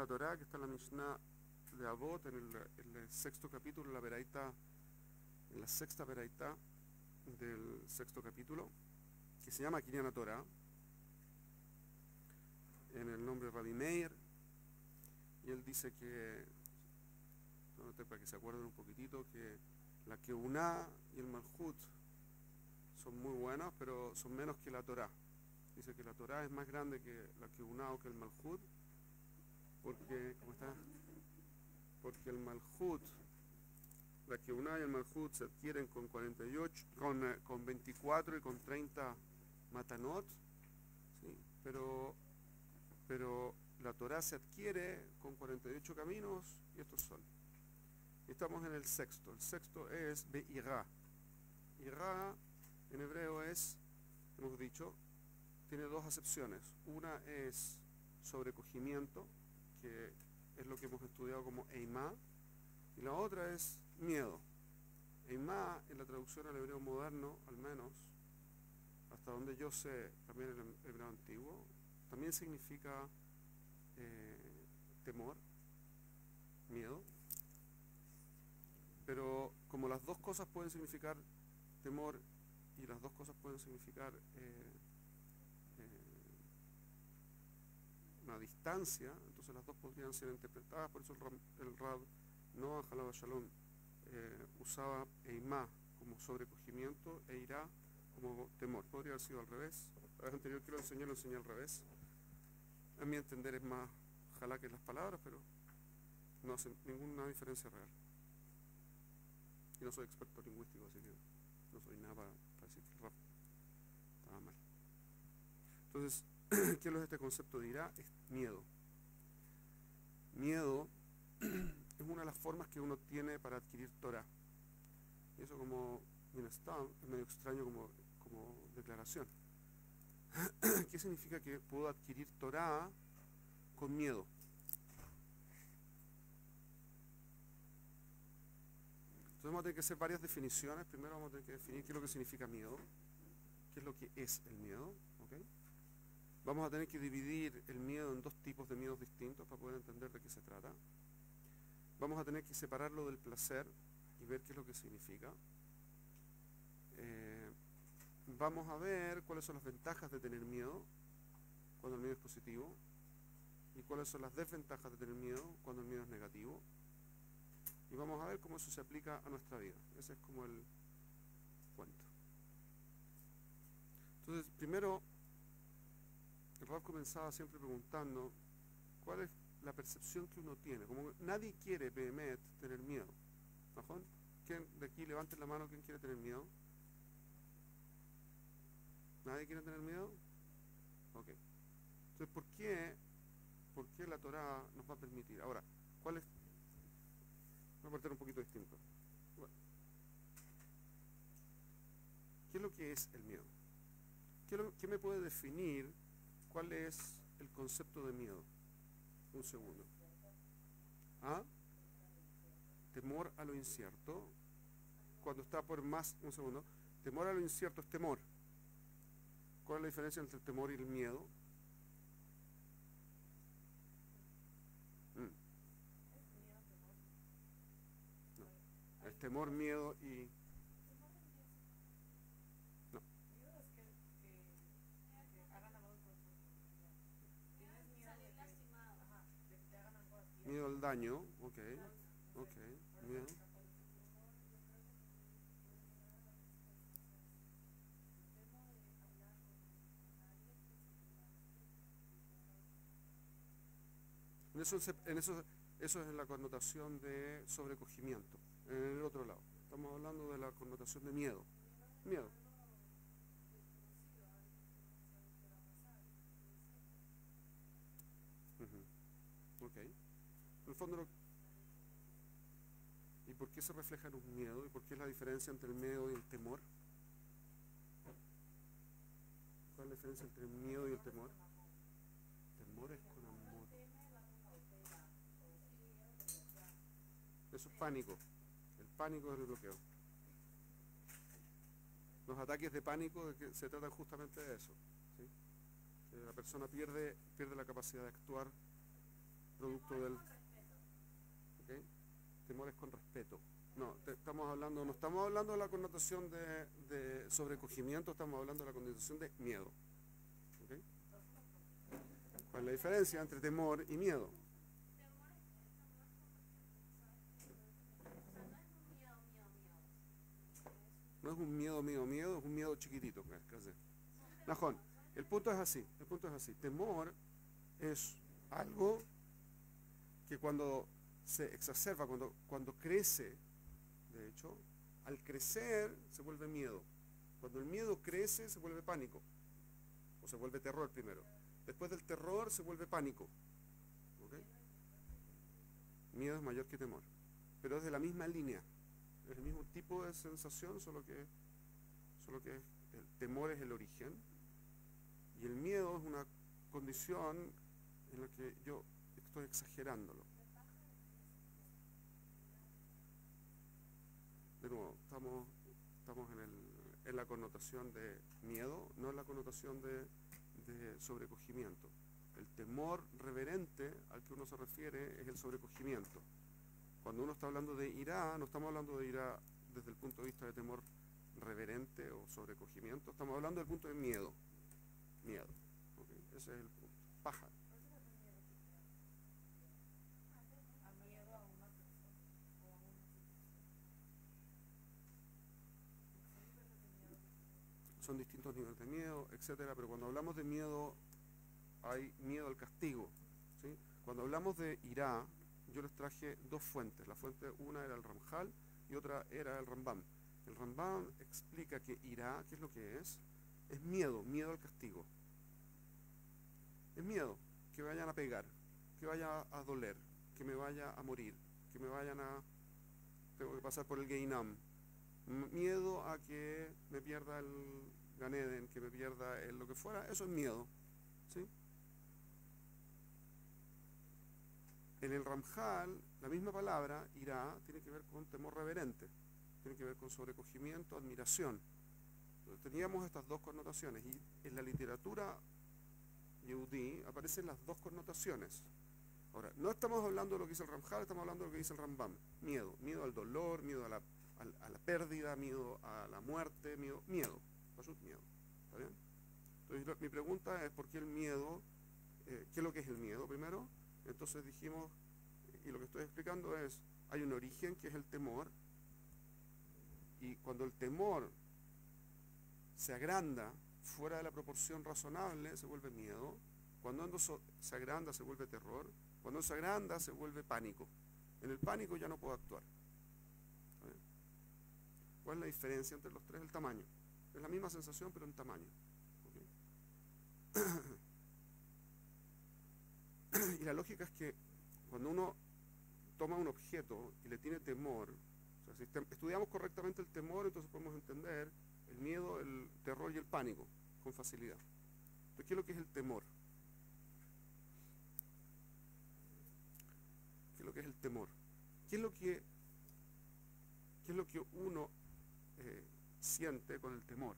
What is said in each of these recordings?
la Torá, que está en la Mishnah de Avot, en el sexto capítulo, en la sexta peraitá del sexto capítulo, que se llama Kinyan Torah, en el nombre de Rabbi Meir, y él dice que, para que se acuerden un poquitito, que la Keuná y el Malhut son muy buenos, pero son menos que la Torá. Dice que la Torá es más grande que la Keuná o que el Malhut, porque, ¿cómo está? Porque el Malhut, la Keuná y el Malhut se adquieren con 48, con 24 y con 30 matanot, ¿sí? Pero la Torá se adquiere con 48 caminos, y estos son. Estamos en el sexto. El sexto es Be'irá. Irá en hebreo es, hemos dicho, tiene dos acepciones. Una es sobrecogimiento, que es lo que hemos estudiado como Eimá, y la otra es miedo. Eimá, en la traducción al hebreo moderno, al menos, hasta donde yo sé, también en el hebreo antiguo, también significa temor, miedo. Pero como las dos cosas pueden significar temor y las dos cosas pueden significar una distancia, entonces las dos podrían ser interpretadas. Por eso el Rab Noah Jalaba Shalom usaba Eimá como sobrecogimiento e Irá como temor. Podría haber sido al revés. La vez anterior que lo enseñé al revés. A mi entender es más jalá que las palabras, pero no hace ninguna diferencia real. Y no soy experto lingüístico, así que no soy nada para decir que el Rab estaba mal. Entonces, ¿qué es lo de este concepto de Irá? Es miedo. Miedo es una de las formas que uno tiene para adquirir Torah. Y eso, como bien está, es medio extraño como declaración. ¿Qué significa que puedo adquirir Torah con miedo? Entonces vamos a tener que hacer varias definiciones. Primero vamos a tener que definir qué es lo que significa miedo, qué es lo que es el miedo, ¿ok? Vamos a tener que dividir el miedo en dos tipos de miedos distintos para poder entender de qué se trata. Vamos a tener que separarlo del placer y ver qué es lo que significa. Vamos a ver cuáles son las ventajas de tener miedo cuando el miedo es positivo y cuáles son las desventajas de tener miedo cuando el miedo es negativo. Y vamos a ver cómo eso se aplica a nuestra vida. Ese es como el cuento. Entonces, primero, el Rab comenzaba siempre preguntando cuál es la percepción que uno tiene. Como nadie quiere, Behemet, tener miedo. ¿Majón? ¿Quién de aquí levanten la mano? ¿Quién quiere tener miedo? ¿Nadie quiere tener miedo? Ok. Entonces, ¿por qué la Torá nos va a permitir? Ahora, ¿cuál es? Voy a partir un poquito distinto. Bueno, ¿qué es lo que es el miedo? ¿Qué me puede definir cuál es el concepto de miedo? Un segundo. ¿Ah? Temor a lo incierto. Cuando está por más, un segundo. Temor a lo incierto es temor. ¿Cuál es la diferencia entre el temor y el miedo? No. Es temor, miedo y... No. Miedo al daño, ok, miedo. Eso es la connotación de sobrecogimiento. En el otro lado, estamos hablando de la connotación de miedo. Miedo. Ok. En el fondo, ¿y por qué se refleja en un miedo? ¿Y por qué es la diferencia entre el miedo y el temor? ¿Cuál es la diferencia entre el miedo y el temor? Temor es con amor. Eso es pánico. El pánico es el bloqueo. Los ataques de pánico se tratan justamente de eso, ¿sí? Que la persona pierde la capacidad de actuar producto del... ¿ok? Temor es con respeto. No, no estamos hablando de la connotación de sobrecogimiento, estamos hablando de la connotación de miedo. ¿Ok? ¿Cuál es la diferencia entre temor y miedo? No es un miedo, es un miedo chiquitito. Najón, el punto es así. Temor es algo que cuando se exacerba, cuando crece, de hecho, al crecer se vuelve miedo. Cuando el miedo crece se vuelve pánico, o se vuelve terror primero. Después del terror se vuelve pánico. ¿Okay? Miedo es mayor que temor, pero es de la misma línea, es el mismo tipo de sensación, solo que el temor es el origen y el miedo es una condición en la que yo estoy exagerándolo. De nuevo, estamos en la connotación de miedo, no en la connotación de sobrecogimiento. El temor reverente al que uno se refiere es el sobrecogimiento. Cuando uno está hablando de ira, no estamos hablando de ira desde el punto de vista de temor reverente o sobrecogimiento, estamos hablando del punto de miedo. Miedo. ¿Okay? Ese es el punto. Paja. Son distintos niveles de miedo, etcétera, pero cuando hablamos de miedo, hay miedo al castigo. ¿Sí? Cuando hablamos de ira, yo les traje dos fuentes. La fuente, una era el Ramjal y otra era el Rambam. El Rambam explica que ira, ¿qué es lo que es? Es miedo al castigo. Es miedo, que me vayan a pegar, que vaya a doler, que me vaya a morir, que me vayan a... tengo que pasar por el Geinam. Miedo a que me pierda el Ganeden, que me pierda lo que fuera, eso es miedo. ¿Sí? En el Ramjal, la misma palabra, ira, tiene que ver con temor reverente, tiene que ver con sobrecogimiento, admiración. Entonces, teníamos estas dos connotaciones y en la literatura Yehudí aparecen las dos connotaciones. Ahora, no estamos hablando de lo que dice el Ramjal, estamos hablando de lo que dice el Rambam. Miedo al dolor, miedo a la pérdida, miedo a la muerte, miedo. ¿Está bien? Entonces, mi pregunta es, ¿por qué el miedo? ¿Qué es lo que es el miedo primero? Entonces dijimos, y lo que estoy explicando es, hay un origen que es el temor, y cuando el temor se agranda fuera de la proporción razonable, se vuelve miedo. Cuando se agranda, se vuelve terror. Cuando se agranda, se vuelve pánico. En el pánico ya no puedo actuar. ¿Cuál es la diferencia entre los tres? El tamaño. Es la misma sensación, pero en tamaño. ¿Okay? Y la lógica es que cuando uno toma un objeto y le tiene temor, o sea, si estudiamos correctamente el temor, entonces podemos entender el miedo, el terror y el pánico con facilidad. Entonces, ¿qué es lo que es el temor? ¿Qué es lo que es el temor? ¿Qué es lo que uno siente con el temor?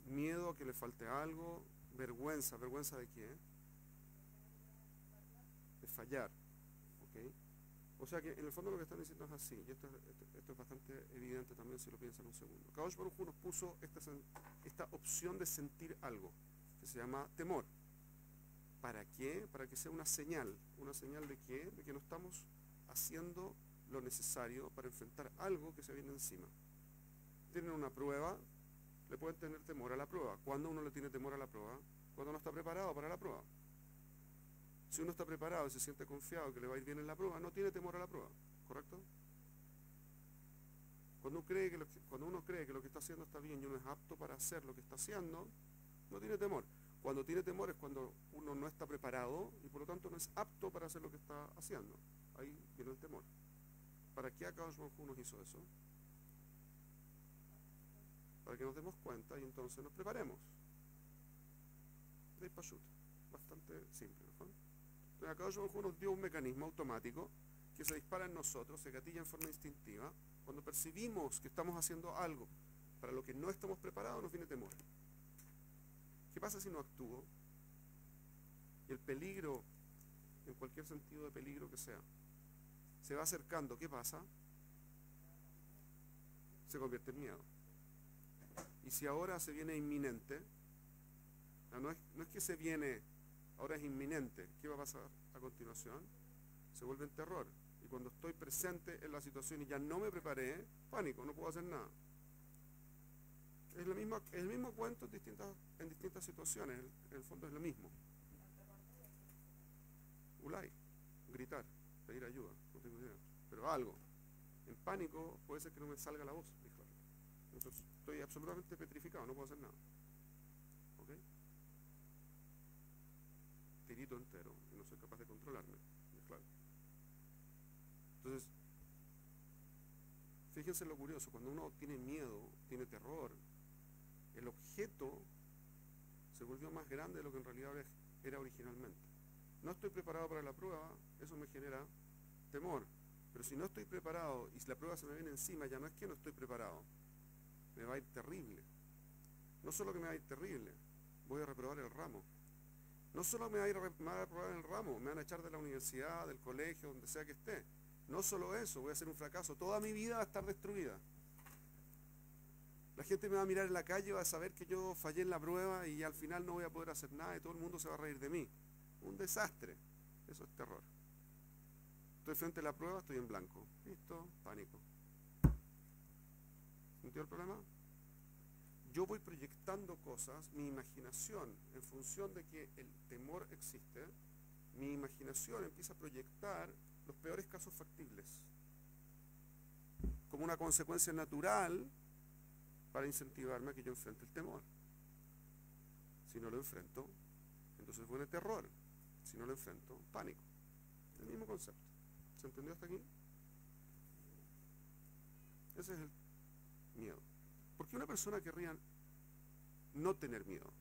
Miedo a que le falte algo, vergüenza. ¿Vergüenza de qué? De fallar. ¿Okay? O sea que en el fondo lo que están diciendo es así, y esto es bastante evidente también si lo piensan un segundo. Kadosh Baruj Hu nos puso esta opción de sentir algo, que se llama temor. ¿Para qué? Para que sea una señal de qué? De que no estamos haciendo lo necesario para enfrentar algo que se viene encima. Tienen una prueba, le pueden tener temor a la prueba. ¿Cuándo uno le tiene temor a la prueba? Cuando no está preparado para la prueba. Si uno está preparado y se siente confiado que le va a ir bien en la prueba, no tiene temor a la prueba, ¿correcto? Cuando uno cree que lo que está haciendo está bien y uno es apto para hacer lo que está haciendo, no tiene temor. Cuando tiene temor es cuando uno no está preparado y por lo tanto no es apto para hacer lo que está haciendo. Ahí viene el temor. ¿Para qué Akadosh Baruj Hu nos hizo eso? Para que nos demos cuenta y entonces nos preparemos. De Pashut, bastante simple, ¿no? Entonces Akadosh Baruj Hu nos dio un mecanismo automático que se dispara en nosotros, se gatilla en forma instintiva. Cuando percibimos que estamos haciendo algo para lo que no estamos preparados, nos viene temor. ¿Qué pasa si no actúo? Y el peligro, en cualquier sentido de peligro que sea, se va acercando. ¿Qué pasa? Se convierte en miedo. Y si ahora se viene inminente, no es que se viene, ahora es inminente, ¿qué va a pasar a continuación? Se vuelve en terror. Y cuando estoy presente en la situación y ya no me preparé, pánico, no puedo hacer nada. Es el mismo cuento en distintas situaciones, en el fondo es lo mismo. Ulay, gritar, pedir ayuda, no tengo idea, pero algo. En pánico puede ser que no me salga la voz, dijo. Entonces estoy absolutamente petrificado, no puedo hacer nada. ¿Ok? Tirito entero y no soy capaz de controlarme, claro. Entonces, fíjense lo curioso, cuando uno tiene miedo, tiene terror, el objeto se volvió más grande de lo que en realidad era originalmente. No estoy preparado para la prueba, eso me genera temor. Pero si no estoy preparado y si la prueba se me viene encima, ya no es que no estoy preparado, me va a ir terrible. No solo que me va a ir terrible, voy a reprobar el ramo. No solo me va a reprobar el ramo, me van a echar de la universidad, del colegio, donde sea que esté. No solo eso, voy a hacer un fracaso, toda mi vida va a estar destruida. La gente me va a mirar en la calle, va a saber que yo fallé en la prueba y al final no voy a poder hacer nada y todo el mundo se va a reír de mí. Un desastre. Eso es terror. Estoy frente a la prueba, estoy en blanco. Listo, pánico. ¿Entendió el problema? Yo voy proyectando cosas, mi imaginación, en función de que el temor existe, mi imaginación empieza a proyectar los peores casos factibles como una consecuencia natural para incentivarme a que yo enfrente el temor. Si no lo enfrento, entonces viene terror. Si no lo enfrento, pánico. El mismo concepto. ¿Se entendió hasta aquí? Ese es el miedo. ¿Por qué una persona querría no tener miedo?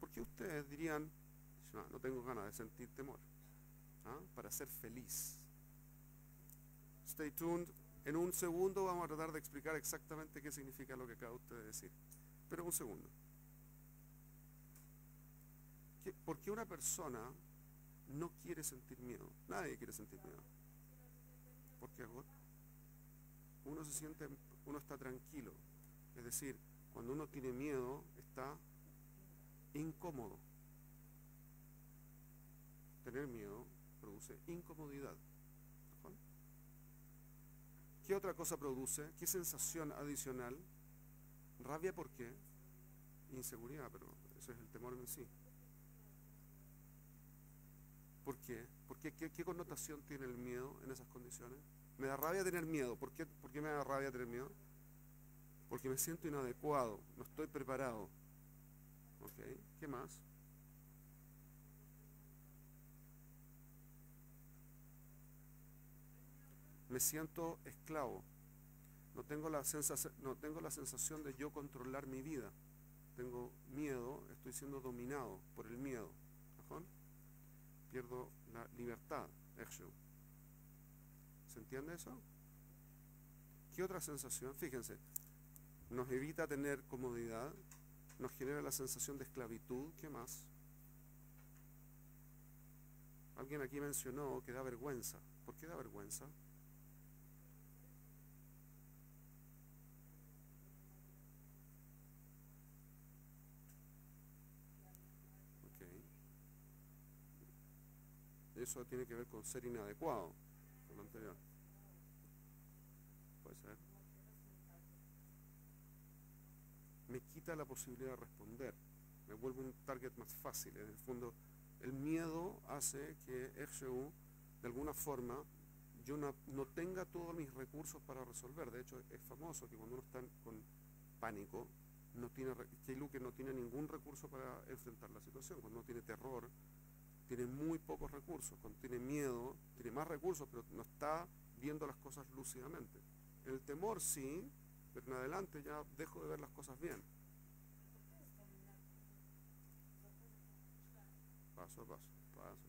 ¿Por qué ustedes dirían, no tengo ganas de sentir temor? Para ser feliz. Stay tuned. En un segundo vamos a tratar de explicar exactamente qué significa lo que acaba usted de decir. Pero un segundo. ¿Por qué una persona no quiere sentir miedo? Nadie quiere sentir miedo. Porque uno está tranquilo. Es decir, cuando uno tiene miedo, está incómodo. Tener miedo produce incomodidad. ¿Qué otra cosa produce? ¿Qué sensación adicional? Rabia, ¿por qué? Inseguridad, pero ese es el temor en sí. ¿Por qué? ¿Qué connotación tiene el miedo en esas condiciones? Me da rabia tener miedo. ¿Por qué me da rabia tener miedo? Porque me siento inadecuado, no estoy preparado. ¿Ok? ¿Qué más? Me siento esclavo. No tengo la sensación de yo controlar mi vida. Tengo miedo, estoy siendo dominado por el miedo. ¿Ajón? Pierdo la libertad. ¿Se entiende eso? ¿Qué otra sensación? Fíjense, nos evita tener comodidad, nos genera la sensación de esclavitud. ¿Qué más? Alguien aquí mencionó que da vergüenza. ¿Por qué da vergüenza? Eso tiene que ver con ser inadecuado, con lo anterior. Puede ser. Me quita la posibilidad de responder, me vuelve un target más fácil. En el fondo, el miedo hace que RGU, de alguna forma, yo no tenga todos mis recursos para resolver. De hecho, es famoso que cuando uno está con pánico, que no tiene ningún recurso para enfrentar la situación. Cuando uno tiene terror, tiene muy pocos recursos. Cuando tiene miedo, tiene más recursos, pero no está viendo las cosas lúcidamente. En el temor sí, pero en adelante ya dejo de ver las cosas bien. Paso a paso, paso a paso.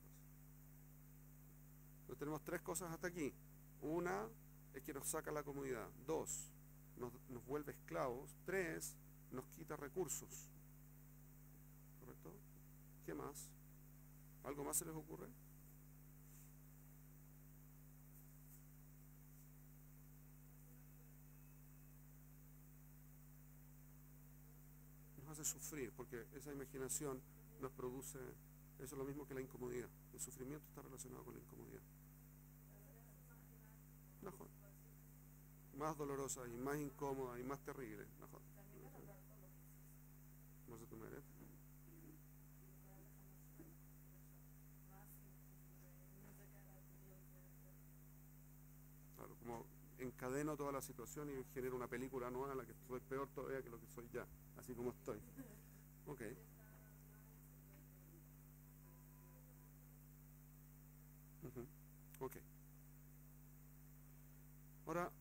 Entonces tenemos tres cosas hasta aquí. Una es que nos saca la comodidad. Dos, nos vuelve esclavos. Tres, nos quita recursos. ¿Correcto? ¿Qué más? ¿Algo más se les ocurre? Nos hace sufrir, porque esa imaginación nos produce, eso es lo mismo que la incomodidad. El sufrimiento está relacionado con la incomodidad. Mejor. Más dolorosa y más incómoda y más terrible. Mejor. Vamos a tomar, Claro, como encadeno toda la situación y genero una película nueva en la que soy peor todavía que lo que soy ya, así como estoy. Ok. Ujú. Ok. Ahora,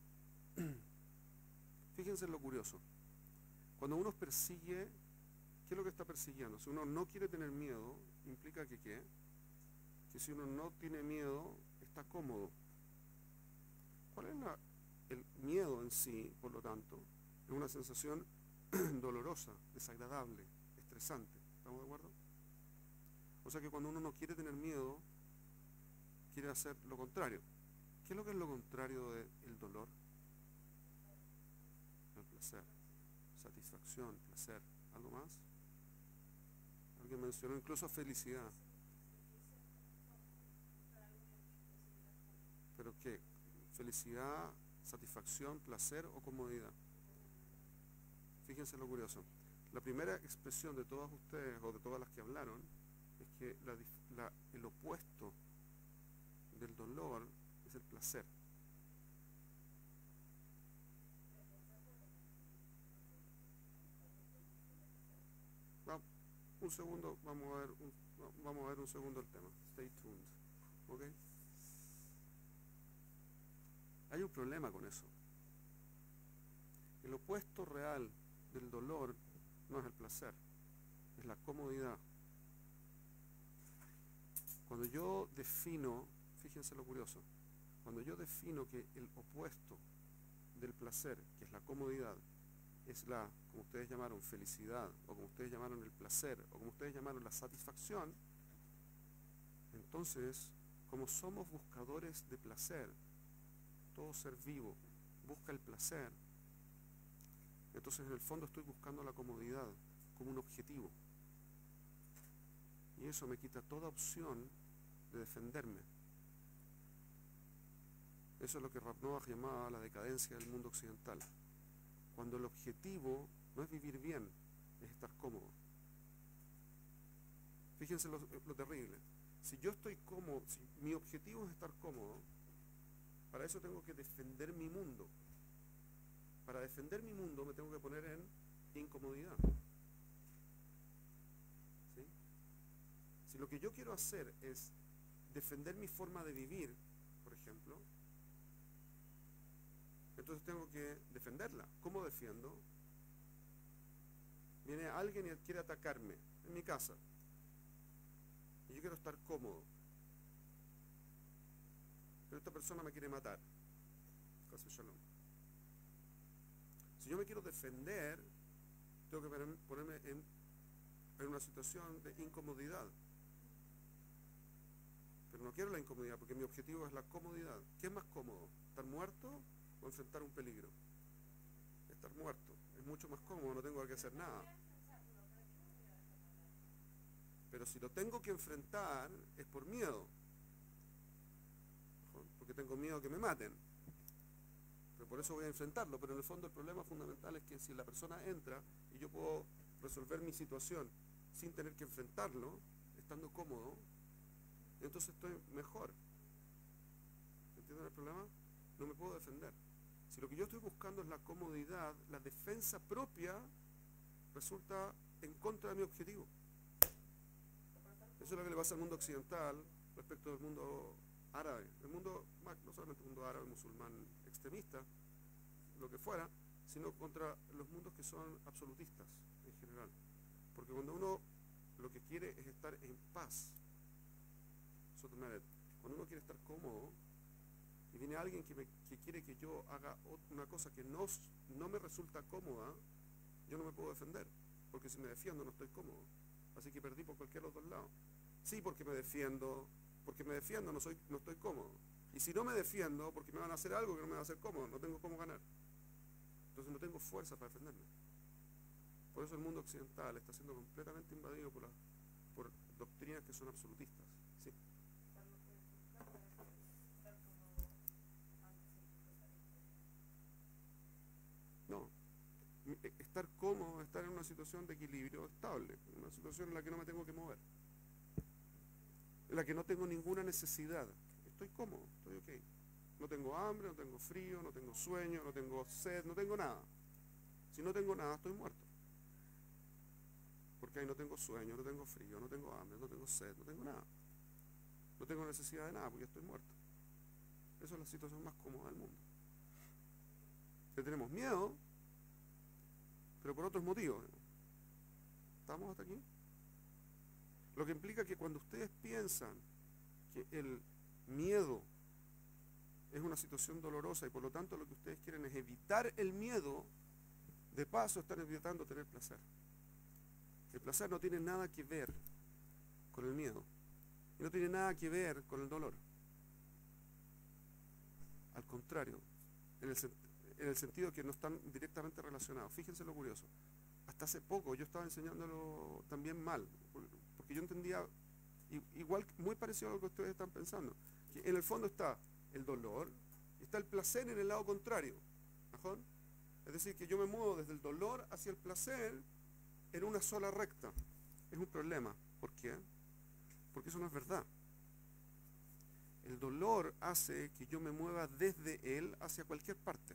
fíjense en lo curioso. Cuando uno persigue, ¿qué es lo que está persiguiendo? Si uno no quiere tener miedo, implica que ¿qué? Que si uno no tiene miedo, está cómodo. ¿Cuál es el miedo en sí, por lo tanto? Es una sensación dolorosa, desagradable, estresante. ¿Estamos de acuerdo? O sea que cuando uno no quiere tener miedo, quiere hacer lo contrario. ¿Qué es lo que es lo contrario del dolor? El placer, satisfacción, placer. ¿Algo más? Alguien mencionó incluso felicidad. ¿Pero qué? ¿Felicidad, satisfacción, placer o comodidad? Fíjense lo curioso. La primera expresión de todas ustedes o de todas las que hablaron es que el opuesto del dolor es el placer. Un segundo, vamos a ver un segundo el tema. Stay tuned. ¿Ok? Hay un problema con eso. El opuesto real del dolor no es el placer, es la comodidad. Cuando yo defino, fíjense lo curioso, cuando yo defino que el opuesto del placer, que es la comodidad, es la, como ustedes llamaron, felicidad, o como ustedes llamaron el placer, o como ustedes llamaron la satisfacción, entonces, como somos buscadores de placer, todo ser vivo busca el placer, entonces en el fondo estoy buscando la comodidad como un objetivo. Y eso me quita toda opción de defenderme. Eso es lo que Rav Noach llamaba la decadencia del mundo occidental. Cuando el objetivo no es vivir bien, es estar cómodo. Fíjense lo terrible. Si yo estoy cómodo, si mi objetivo es estar cómodo, para eso tengo que defender mi mundo. Para defender mi mundo me tengo que poner en incomodidad. ¿Sí? Si lo que yo quiero hacer es defender mi forma de vivir, por ejemplo, entonces tengo que defenderla. ¿Cómo defiendo? Viene alguien y quiere atacarme en mi casa y yo quiero estar cómodo, pero esta persona me quiere matar. Si yo me quiero defender, tengo que ponerme en una situación de incomodidad, pero no quiero la incomodidad porque mi objetivo es la comodidad. ¿Qué es más cómodo? ¿Estar muerto o enfrentar un peligro? Estar muerto es mucho más cómodo, no tengo que hacer nada. Pero si lo tengo que enfrentar es por miedo, porque tengo miedo que me maten, pero por eso voy a enfrentarlo. Pero en el fondo el problema fundamental es que si la persona entra y yo puedo resolver mi situación sin tener que enfrentarlo, estando cómodo, entonces estoy mejor. ¿Entienden el problema? No me puedo defender. Si lo que yo estoy buscando es la comodidad, la defensa propia resulta en contra de mi objetivo. Eso es lo que le pasa al mundo occidental respecto del mundo árabe. El mundo, no solamente el mundo árabe, musulmán, extremista, lo que fuera, sino contra los mundos que son absolutistas en general. Porque cuando uno lo que quiere es estar en paz, cuando uno quiere estar cómodo y viene alguien que quiere que yo haga una cosa que no me resulta cómoda, yo no me puedo defender, porque si me defiendo no estoy cómodo. Así que perdí por cualquiera de los dos lados. Sí, porque me defiendo, no estoy cómodo. Y si no me defiendo, porque me van a hacer algo que no me va a hacer cómodo, no tengo cómo ganar. Entonces no tengo fuerza para defenderme. Por eso el mundo occidental está siendo completamente invadido por doctrinas que son absolutistas. ¿Sí? No. Estar cómodo, estar en una situación de equilibrio estable, una situación en la que no me tengo que mover, en la que no tengo ninguna necesidad. Estoy cómodo, estoy ok. No tengo hambre, no tengo frío, no tengo sueño, no tengo sed, no tengo nada. Si no tengo nada, estoy muerto. Porque ahí no tengo sueño, no tengo frío, no tengo hambre, no tengo sed, no tengo nada. No tengo necesidad de nada porque estoy muerto. Esa es la situación más cómoda del mundo. Le tenemos miedo, pero por otros motivos. ¿Estamos hasta aquí? Lo que implica que cuando ustedes piensan que el miedo es una situación dolorosa y por lo tanto lo que ustedes quieren es evitar el miedo, de paso están evitando tener placer. El placer no tiene nada que ver con el miedo y no tiene nada que ver con el dolor. Al contrario, en el sentido que no están directamente relacionados. Fíjense lo curioso. Hasta hace poco yo estaba enseñándolo también mal, porque yo entendía igual, muy parecido a lo que ustedes están pensando, que en el fondo está el dolor y está el placer en el lado contrario. ¿Ajá? Es decir, que yo me muevo desde el dolor hacia el placer en una sola recta. Es un problema. ¿Por qué? Porque eso no es verdad. El dolor hace que yo me mueva desde él hacia cualquier parte.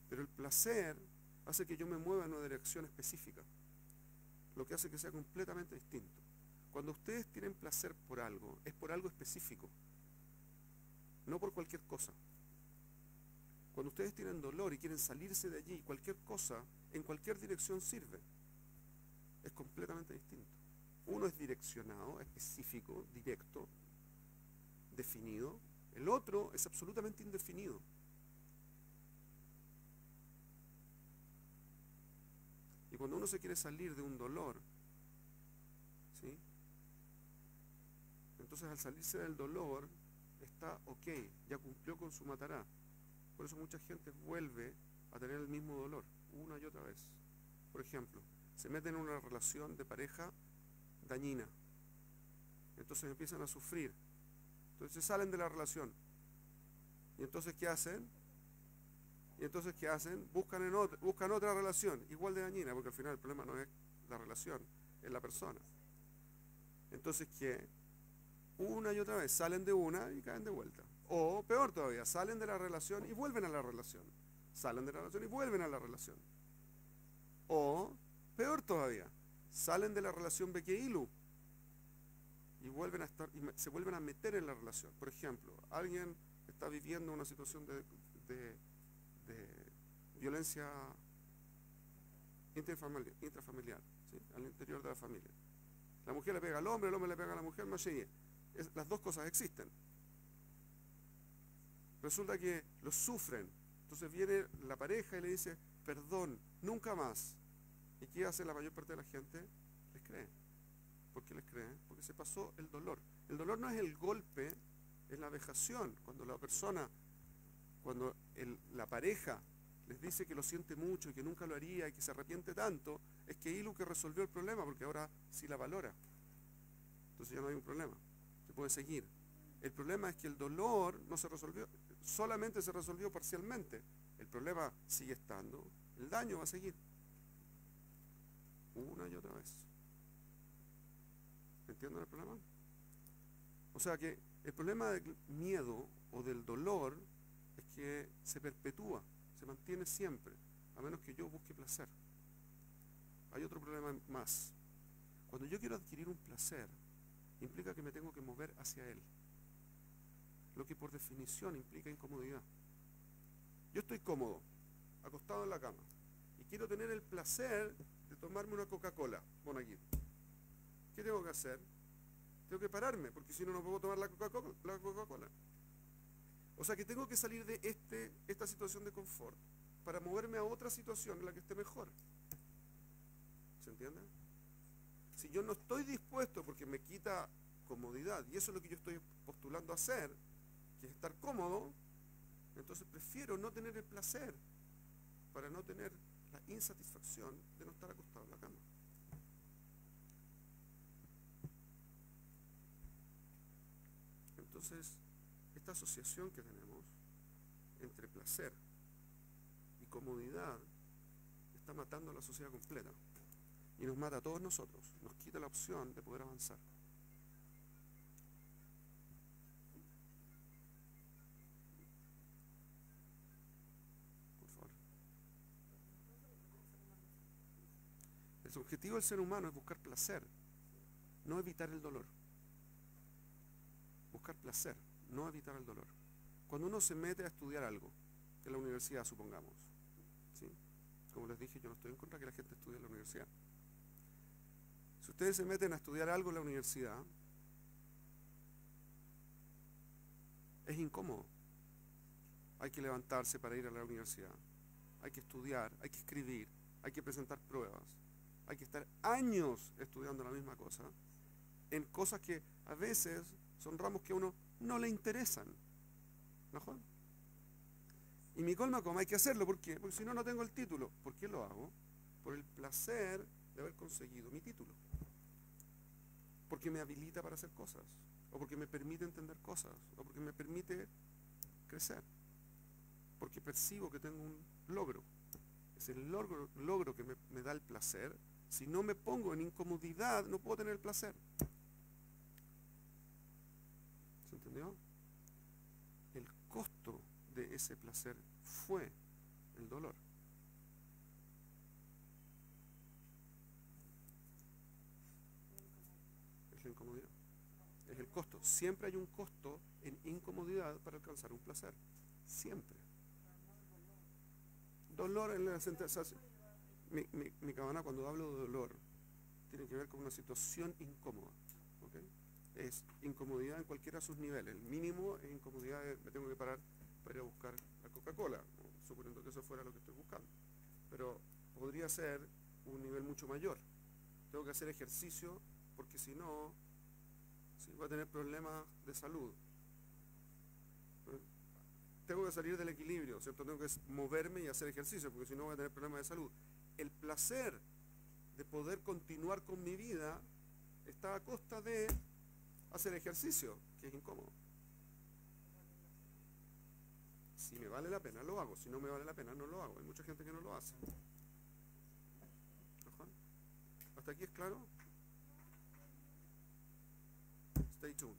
Pero el placer hace que yo me mueva en una dirección específica. Lo que hace que sea completamente distinto. Cuando ustedes tienen placer por algo, es por algo específico. No por cualquier cosa. Cuando ustedes tienen dolor y quieren salirse de allí, cualquier cosa, en cualquier dirección sirve. Es completamente distinto. Uno es direccionado, específico, directo, definido. El otro es absolutamente indefinido. Y cuando uno se quiere salir de un dolor, ¿sí? Entonces al salirse del dolor, está ok, ya cumplió con su matará. Por eso mucha gente vuelve a tener el mismo dolor, una y otra vez. Por ejemplo, se meten en una relación de pareja dañina. Entonces empiezan a sufrir. Entonces salen de la relación. ¿Y entonces qué hacen? Buscan otra relación, igual de dañina, porque al final el problema no es la relación, es la persona. Entonces, ¿qué? Una y otra vez salen de una y caen de vuelta. O peor todavía, salen de la relación y vuelven a la relación. Salen de la relación y vuelven a la relación. O peor todavía, salen de la relación Bekeilu y vuelven a estar, y se vuelven a meter en la relación. Por ejemplo, alguien está viviendo una situación de violencia intrafamiliar, ¿sí? Al interior de la familia. La mujer le pega al hombre, el hombre le pega a la mujer, no llegue. Las dos cosas existen. Resulta que lo sufren. Entonces viene la pareja y le dice, perdón, nunca más. ¿Y qué hace la mayor parte de la gente? Les cree. ¿Por qué les cree? Porque se pasó el dolor. El dolor no es el golpe, es la vejación. Cuando la pareja les dice que lo siente mucho y que nunca lo haría y que se arrepiente tanto, es que Ilu que resolvió el problema, porque ahora sí la valora. Entonces ya no hay un problema, se puede seguir. El problema es que el dolor no se resolvió, solamente se resolvió parcialmente. El problema sigue estando, el daño va a seguir. Una y otra vez. ¿Entienden el problema? O sea que el problema del miedo o del dolor es que se perpetúa, se mantiene siempre, a menos que yo busque placer. Hay otro problema más. Cuando yo quiero adquirir un placer, implica que me tengo que mover hacia él, lo que por definición implica incomodidad. Yo estoy cómodo, acostado en la cama, y quiero tener el placer de tomarme una Coca-Cola. Bueno, aquí, ¿qué tengo que hacer? Tengo que pararme, porque si no, no puedo tomar la Coca-Cola. O sea que tengo que salir de esta situación de confort para moverme a otra situación en la que esté mejor. ¿Se entiende? Si yo no estoy dispuesto porque me quita comodidad, y eso es lo que yo estoy postulando hacer, que es estar cómodo, entonces prefiero no tener el placer para no tener la insatisfacción de no estar acostado en la cama. Entonces, esta asociación que tenemos entre placer y comodidad está matando a la sociedad completa y nos mata a todos nosotros, nos quita la opción de poder avanzar. Por favor. El objetivo del ser humano es buscar placer, no evitar el dolor. Buscar placer, no evitar el dolor. Cuando uno se mete a estudiar algo, en la universidad supongamos, ¿sí? Como les dije, yo no estoy en contra de que la gente estudie en la universidad. Si ustedes se meten a estudiar algo en la universidad, es incómodo. Hay que levantarse para ir a la universidad, hay que estudiar, hay que escribir, hay que presentar pruebas, hay que estar años estudiando la misma cosa, en cosas que a veces son ramos que a uno no le interesan. ¿No, Juan? Y mi colma como hay que hacerlo, ¿por qué? Porque si no, no tengo el título. ¿Por qué lo hago? Por el placer de haber conseguido mi título. Porque me habilita para hacer cosas, o porque me permite entender cosas, o porque me permite crecer. Porque percibo que tengo un logro. Es el logro que me da el placer. Si no me pongo en incomodidad, no puedo tener el placer. ¿Se entendió? El costo de ese placer fue el dolor. Es la incomodidad. Es el costo. Siempre hay un costo en incomodidad para alcanzar un placer. Siempre. Dolor en la sentencia. Mi cabana, cuando hablo de dolor, tiene que ver con una situación incómoda. ¿Okay? Es incomodidad en cualquiera de sus niveles. El mínimo es incomodidad de me tengo que parar para ir a buscar la Coca-Cola, ¿no? Suponiendo que eso fuera lo que estoy buscando. Pero podría ser un nivel mucho mayor. Tengo que hacer ejercicio porque si no, sí, voy a tener problemas de salud. Tengo que salir del equilibrio, ¿cierto? Tengo que moverme y hacer ejercicio porque si no voy a tener problemas de salud. El placer de poder continuar con mi vida está a costa de hacer ejercicio, que es incómodo. Si me vale la pena, lo hago. Si no me vale la pena, no lo hago. Hay mucha gente que no lo hace. Ajá. ¿Hasta aquí es claro? Stay tuned.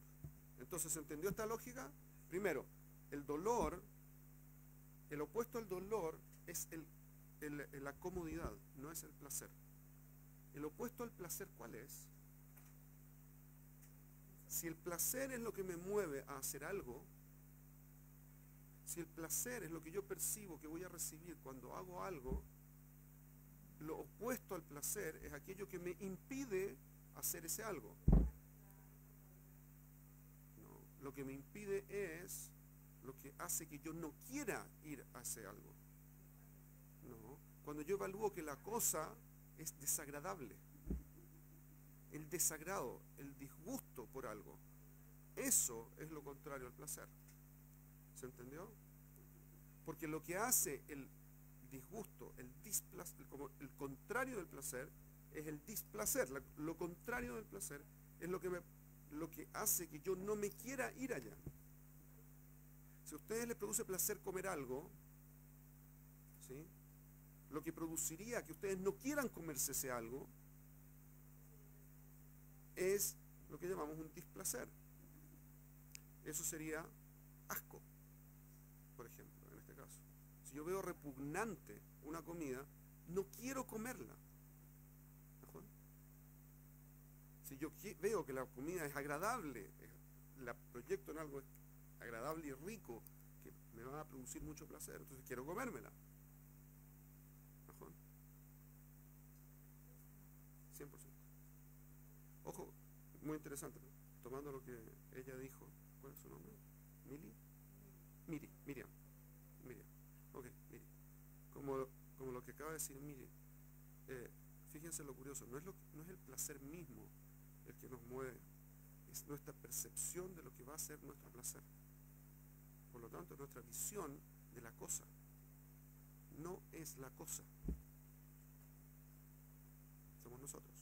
Entonces, ¿se entendió esta lógica? Primero, el dolor, el opuesto al dolor es la comodidad, no es el placer. El opuesto al placer, ¿cuál es? Si el placer es lo que me mueve a hacer algo, si el placer es lo que yo percibo que voy a recibir cuando hago algo, lo opuesto al placer es aquello que me impide hacer ese algo. No, lo que me impide es lo que hace que yo no quiera ir a hacer algo. No, cuando yo evalúo que la cosa es desagradable, el desagrado, el disgusto por algo, eso es lo contrario al placer. ¿Se entendió? Porque lo que hace el disgusto, como el contrario del placer, es el displacer. Lo contrario del placer es lo que hace que yo no me quiera ir allá. Si a ustedes les produce placer comer algo, ¿sí? Lo que produciría que ustedes no quieran comerse ese algo es lo que llamamos un displacer. Eso sería asco, por ejemplo, en este caso. Si yo veo repugnante una comida, no quiero comerla. ¿De si yo veo que la comida es agradable, la proyecto en algo agradable y rico, que me va a producir mucho placer, entonces quiero comérmela. 100%. Ojo, muy interesante, tomando lo que ella dijo. ¿Cuál es su nombre? Miriam. Ok, Miri. Como lo que acaba de decir Miri. fíjense lo curioso, no es el placer mismo el que nos mueve, es nuestra percepción de lo que va a ser nuestro placer. Por lo tanto, nuestra visión de la cosa no es la cosa, somos nosotros.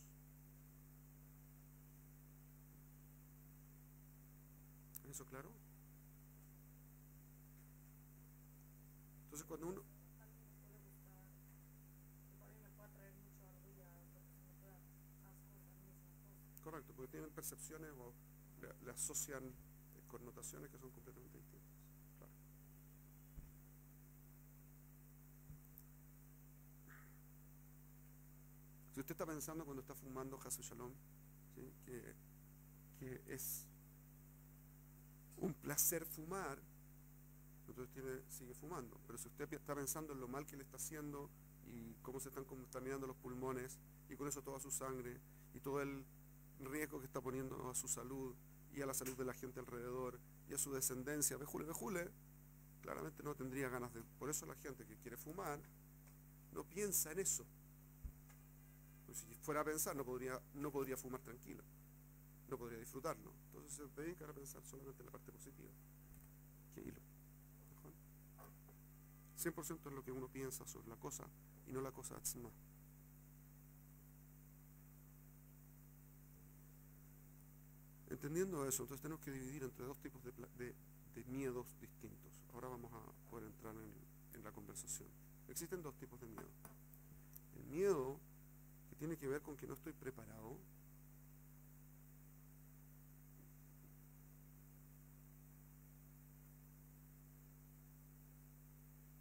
¿Es eso claro? Entonces, cuando uno... Correcto, porque tienen percepciones o le asocian connotaciones que son completamente distintas. Claro. Si usted está pensando cuando está fumando Hasu Shalom, ¿sí? que es un placer fumar, entonces sigue fumando. Pero si usted está pensando en lo mal que le está haciendo y cómo se están contaminando los pulmones y con eso toda su sangre y todo el riesgo que está poniendo a su salud y a la salud de la gente alrededor y a su descendencia, vejule, claramente no tendría ganas de... Por eso la gente que quiere fumar no piensa en eso. Pues si fuera a pensar no podría fumar tranquilo, no podría disfrutarlo. Entonces se dedica a pensar solamente en la parte positiva. Qué hilo. 100% es lo que uno piensa sobre la cosa y no la cosa atzma. Entendiendo eso, entonces tenemos que dividir entre dos tipos de miedos distintos. Ahora vamos a poder entrar en la conversación. Existen dos tipos de miedo. El miedo que tiene que ver con que no estoy preparado.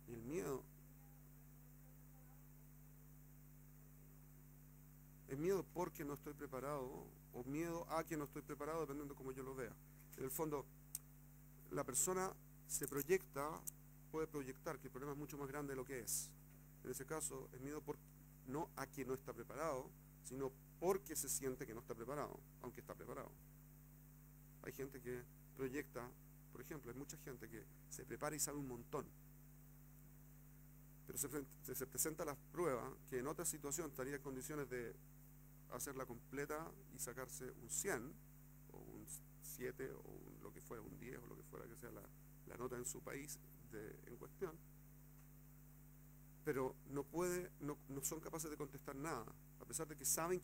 Y el miedo porque no estoy preparado, o miedo a que no estoy preparado, dependiendo de cómo yo lo vea. En el fondo, la persona puede proyectar que el problema es mucho más grande de lo que es. En ese caso, es miedo no a que no está preparado, sino porque se siente que no está preparado, aunque está preparado. Hay gente que proyecta, por ejemplo, hay mucha gente que se prepara y sabe un montón, pero se presenta la prueba que en otra situación estaría en condiciones de hacerla completa y sacarse un 100 o un 7 o lo que fuera, un 10 o lo que fuera que sea la nota en su país en cuestión, pero no son capaces de contestar nada, a pesar de que saben,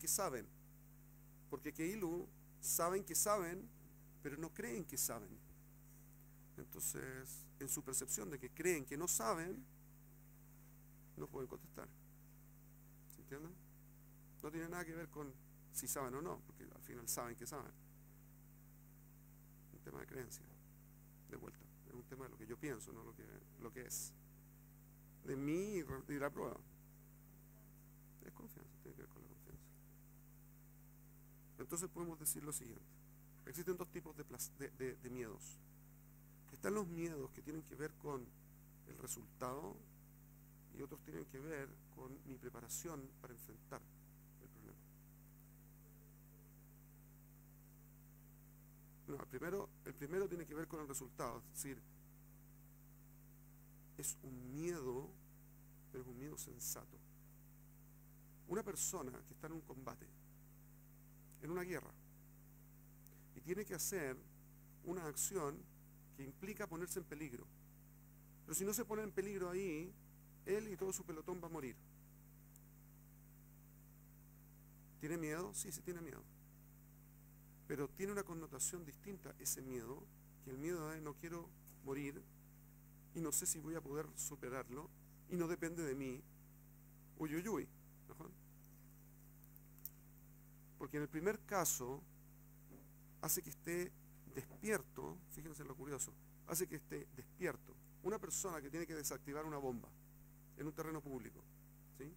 porque Keilu saben que saben, pero no creen que saben. Entonces, en su percepción de que creen que no saben, no pueden contestar. ¿Se entienden? No tiene nada que ver con si saben o no, porque al final saben que saben. Un tema de creencia, de vuelta. Es un tema de lo que yo pienso, no lo que es. De mí y la prueba. Es confianza, tiene que ver con la confianza. Entonces podemos decir lo siguiente. Existen dos tipos de miedos. Están los miedos que tienen que ver con el resultado y otros tienen que ver con mi preparación para enfrentar el problema. No, el primero tiene que ver con el resultado, es decir, es un miedo, pero es un miedo sensato. Una persona que está en un combate, en una guerra, y tiene que hacer una acción que implica ponerse en peligro. Pero si no se pone en peligro ahí, él y todo su pelotón va a morir. ¿Tiene miedo? Sí, sí tiene miedo. Pero tiene una connotación distinta ese miedo, que el miedo de no quiero morir y no sé si voy a poder superarlo y no depende de mí. Uy, uy, uy. ¿No? Porque en el primer caso hace que esté despierto, fíjense en lo curioso, hace que esté despierto. Una persona que tiene que desactivar una bomba en un terreno público, ¿sí?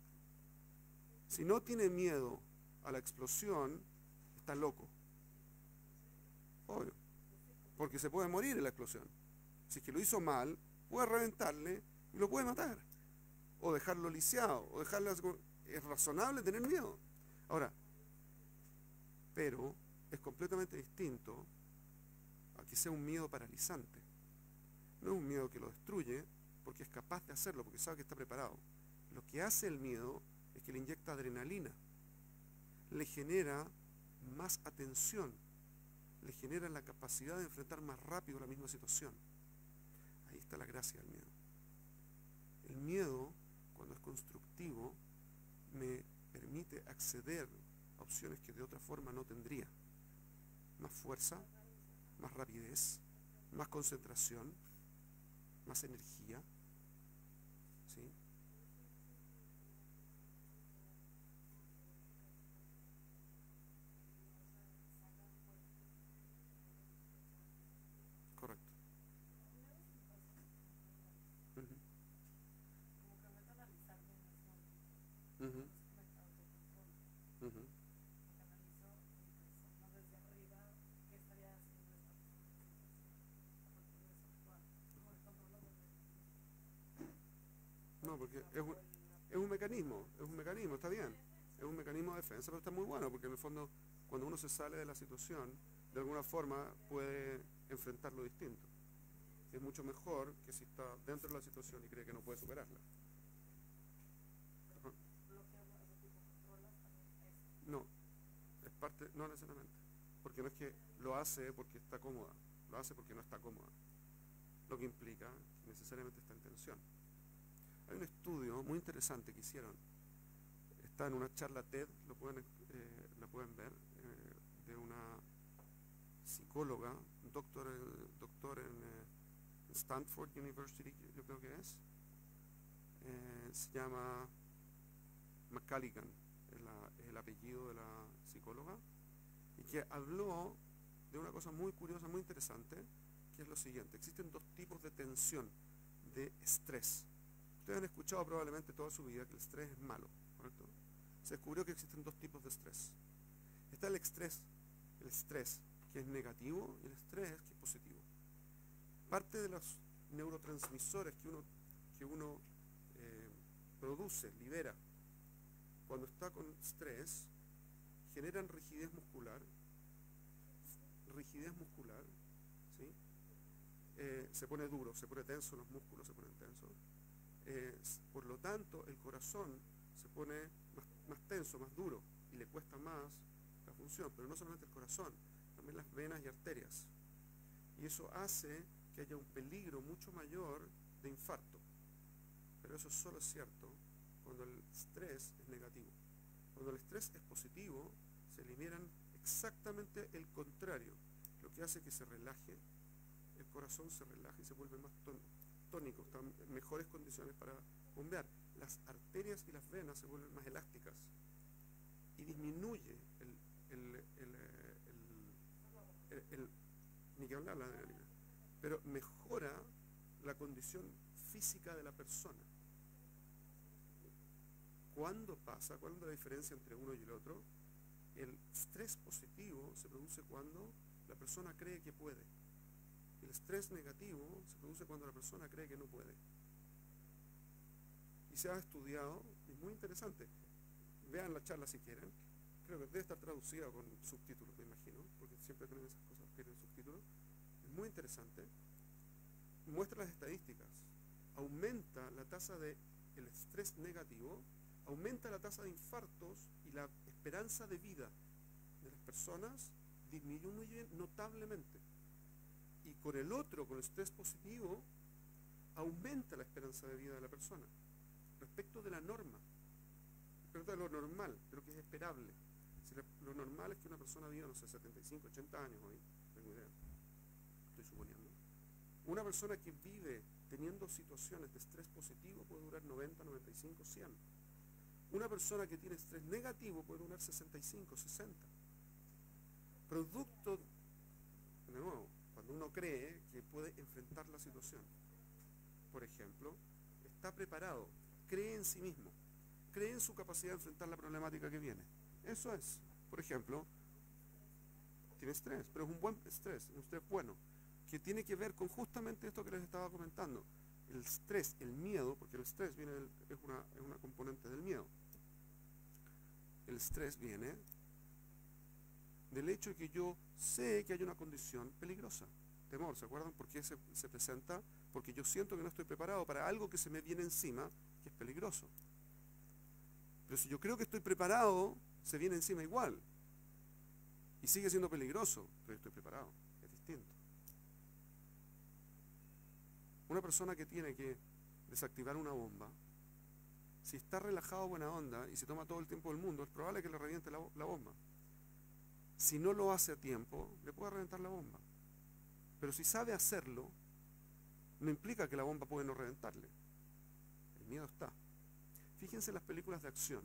Si no tiene miedo a la explosión, está loco. Obvio. Porque se puede morir en la explosión. Si es que lo hizo mal, puede reventarle y lo puede matar. O dejarlo lisiado, o dejarlo... Es razonable tener miedo. Ahora, pero es completamente distinto a que sea un miedo paralizante. No es un miedo que lo destruye, porque es capaz de hacerlo, porque sabe que está preparado. Lo que hace el miedo es que le inyecta adrenalina le genera más atención, le genera la capacidad de enfrentar más rápido la misma situación. Ahí está la gracia del miedo. El miedo, cuando es constructivo, me permite acceder a opciones que de otra forma no tendría. Más fuerza, más rapidez, más concentración, más energía. ¿Sí? Correcto. Ujú, ujú, ujú. No, porque es un mecanismo, está bien. Es un mecanismo de defensa, pero está muy bueno, porque en el fondo, cuando uno se sale de la situación, de alguna forma puede enfrentarlo distinto. Es mucho mejor que si está dentro de la situación y cree que no puede superarla. Ajá. No, es parte, no necesariamente. Porque no es que lo hace porque está cómoda, lo hace porque no está cómoda. Lo que implica que necesariamente está en tensión. Hay un estudio muy interesante que hicieron, está en una charla TED, la pueden ver, de una psicóloga, doctor en Stanford University, yo creo que se llama McCalligan, es el apellido de la psicóloga, y que habló de una cosa muy curiosa, muy interesante, que es lo siguiente: existen dos tipos de tensión, de estrés. Ustedes han escuchado probablemente toda su vida que el estrés es malo, ¿correcto? Se descubrió que existen dos tipos de estrés. Está el estrés que es negativo, y el estrés que es positivo. Parte de los neurotransmisores que uno produce, libera, cuando está con estrés, generan rigidez muscular, ¿sí? Se pone duro, se pone tenso, los músculos se ponen tensos. Por lo tanto, el corazón se pone más tenso, más duro, y le cuesta más la función. Pero no solamente el corazón, también las venas y arterias. Y eso hace que haya un peligro mucho mayor de infarto. Pero eso solo es cierto cuando el estrés es negativo. Cuando el estrés es positivo, se eliminan exactamente el contrario, lo que hace que se relaje, el corazón se relaje y se vuelve más tónico, está en mejores condiciones para bombear. Las arterias y las venas se vuelven más elásticas y disminuye ni que hablar la adrenalina, pero mejora la condición física de la persona. ¿Cuándo pasa? ¿Cuál es la diferencia entre uno y el otro? El estrés positivo se produce cuando la persona cree que puede. El estrés negativo se produce cuando la persona cree que no puede. Y se ha estudiado, es muy interesante. Vean la charla si quieren. Creo que debe estar traducida con subtítulos, me imagino, porque siempre tienen esas cosas que tienen subtítulos. Es muy interesante. Muestra las estadísticas. Aumenta la tasa de el estrés negativo, aumenta la tasa de infartos, y la esperanza de vida de las personas disminuye notablemente. Y con el otro, con el estrés positivo, aumenta la esperanza de vida de la persona respecto de la norma, respecto de lo normal, de lo que es esperable. Si lo normal es que una persona viva, no sé, 75, 80 años hoy, no tengo idea, estoy suponiendo. Una persona que vive teniendo situaciones de estrés positivo puede durar 90, 95, 100. Una persona que tiene estrés negativo puede durar 65, 60. Producto, de nuevo, cuando uno cree que puede enfrentar la situación. Por ejemplo, está preparado, cree en sí mismo, cree en su capacidad de enfrentar la problemática que viene. Eso es. Por ejemplo, tiene estrés, pero es un buen estrés, un estrés bueno, que tiene que ver con justamente esto que les estaba comentando. El estrés, el miedo, porque el estrés es una componente del miedo. El estrés viene del hecho de que yo sé que hay una condición peligrosa. Temor, ¿se acuerdan por qué se presenta? Porque yo siento que no estoy preparado para algo que se me viene encima, que es peligroso. Pero si yo creo que estoy preparado, se viene encima igual. Y sigue siendo peligroso, pero estoy preparado. Es distinto. Una persona que tiene que desactivar una bomba, si está relajado, buena onda, y se toma todo el tiempo del mundo, es probable que le reviente la bomba. Si no lo hace a tiempo, le puede reventar la bomba. Pero si sabe hacerlo, no implica que la bomba puede no reventarle. El miedo está. Fíjense en las películas de acción.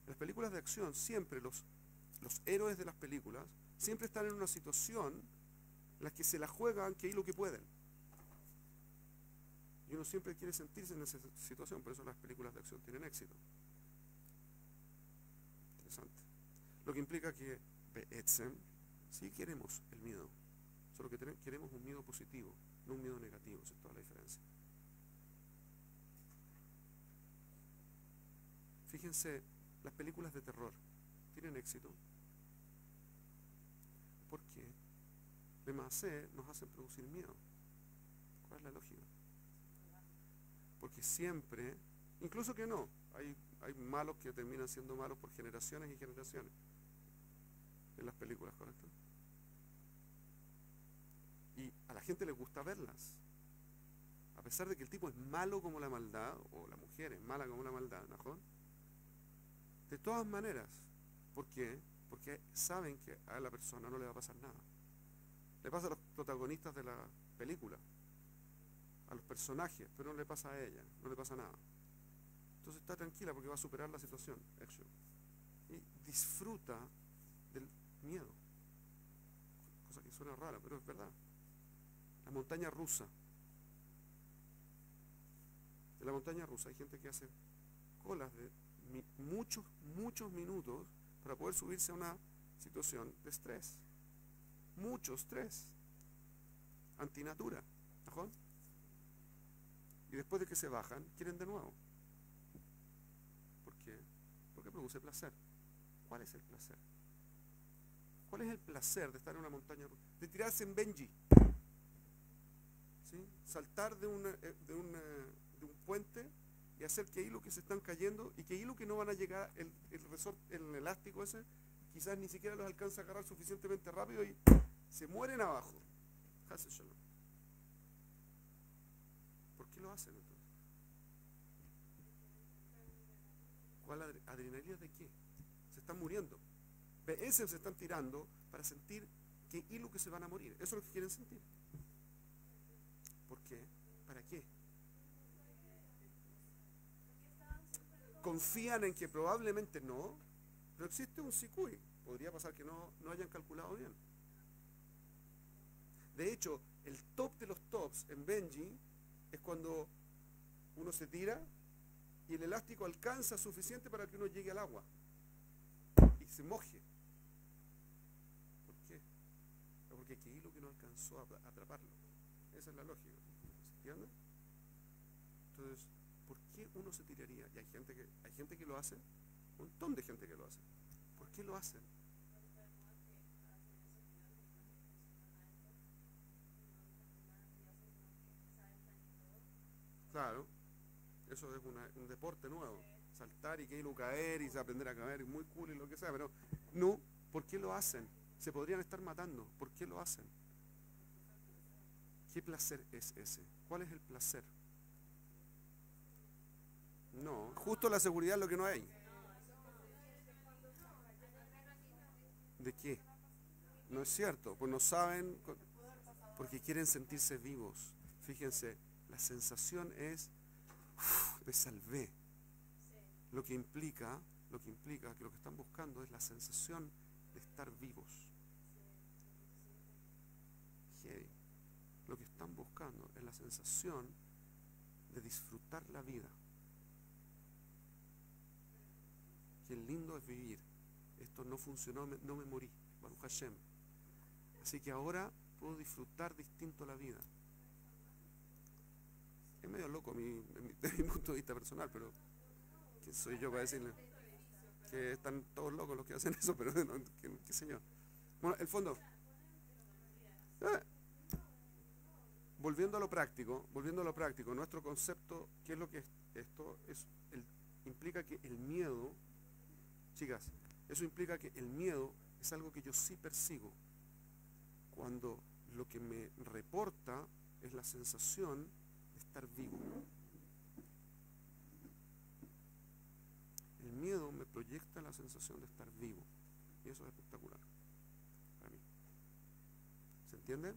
En las películas de acción siempre los héroes de las películas siempre están en una situación en la que se la juegan que es lo que pueden. Y uno siempre quiere sentirse en esa situación, por eso las películas de acción tienen éxito. Interesante. Lo que implica que be'etzem, sí queremos el miedo, solo que queremos un miedo positivo, no un miedo negativo. Esa es toda la diferencia. Fíjense, las películas de terror tienen éxito porque demasiado nos hacen producir miedo. ¿Cuál es la lógica? Porque siempre, incluso que no, hay malos que terminan siendo malos por generaciones y generaciones en las películas, ¿correcto? Y a la gente le gusta verlas, a pesar de que el tipo es malo como la maldad, o la mujer es mala como la maldad, ¿no? De todas maneras, ¿por qué? Porque saben que a la persona no le va a pasar nada. Le pasa a los protagonistas de la película, a los personajes, pero no le pasa a ella, no le pasa nada. Entonces está tranquila porque va a superar la situación, action. Y disfruta del miedo. Cosa que suena rara, pero es verdad. La montaña rusa. En la montaña rusa hay gente que hace colas de muchos minutos para poder subirse a una situación de estrés. Mucho estrés. Antinatura. ¿No? Y después de que se bajan, quieren de nuevo. ¿Por qué? Porque produce placer. ¿Cuál es el placer? ¿Cuál es el placer de estar en una montaña rusa? De tirarse en Benji. ¿Sí? Saltar de un puente y hacer que hilo que se están cayendo y que hilo que no van a llegar, el elástico ese, quizás ni siquiera los alcanza a agarrar suficientemente rápido y se mueren abajo. ¿Por qué lo hacen entonces? ¿Cuál adrenalina de qué? Se están muriendo. Ese se están tirando para sentir que hilo que se van a morir. Eso es lo que quieren sentir. ¿Por qué? ¿Para qué? Confían en que probablemente no, pero existe un sikui. Podría pasar que no hayan calculado bien. De hecho, el top de los tops en Benji es cuando uno se tira y el elástico alcanza suficiente para que uno llegue al agua y se moje. ¿Por qué? Porque que hilo que no alcanzó a atraparlo. Esa es la lógica. ¿Se entiende? Entonces, ¿por qué uno se tiraría? Y hay gente que lo hace, un montón de gente que lo hace. ¿Por qué lo hacen? Claro, eso es un deporte nuevo. Saltar y que hilo caer y aprender a caer, muy cool y lo que sea, pero no, ¿por qué lo hacen? Se podrían estar matando, ¿por qué lo hacen? ¿Qué placer es ese? ¿Cuál es el placer? No, justo la seguridad es lo que no hay. ¿De qué? No es cierto, pues no saben, porque quieren sentirse vivos. Fíjense, la sensación es, me salvé. Lo que implica que lo que están buscando es la sensación de estar vivos. Lo que están buscando es la sensación de disfrutar la vida. Qué lindo es vivir. Esto no funcionó, no me morí. Baruch Hashem. Así que ahora puedo disfrutar distinto la vida. Es medio loco desde mi punto de vista personal, pero ¿quién soy yo para decirle? Que están todos locos los que hacen eso, pero no, qué sé yo. Bueno, el fondo. Volviendo a lo práctico, nuestro concepto, ¿qué es lo que es esto? Implica que el miedo, chicas, Eso implica que el miedo es algo que yo sí persigo, cuando lo que me reporta es la sensación de estar vivo. El miedo me proyecta la sensación de estar vivo, y eso es espectacular para mí. ¿Se entiende?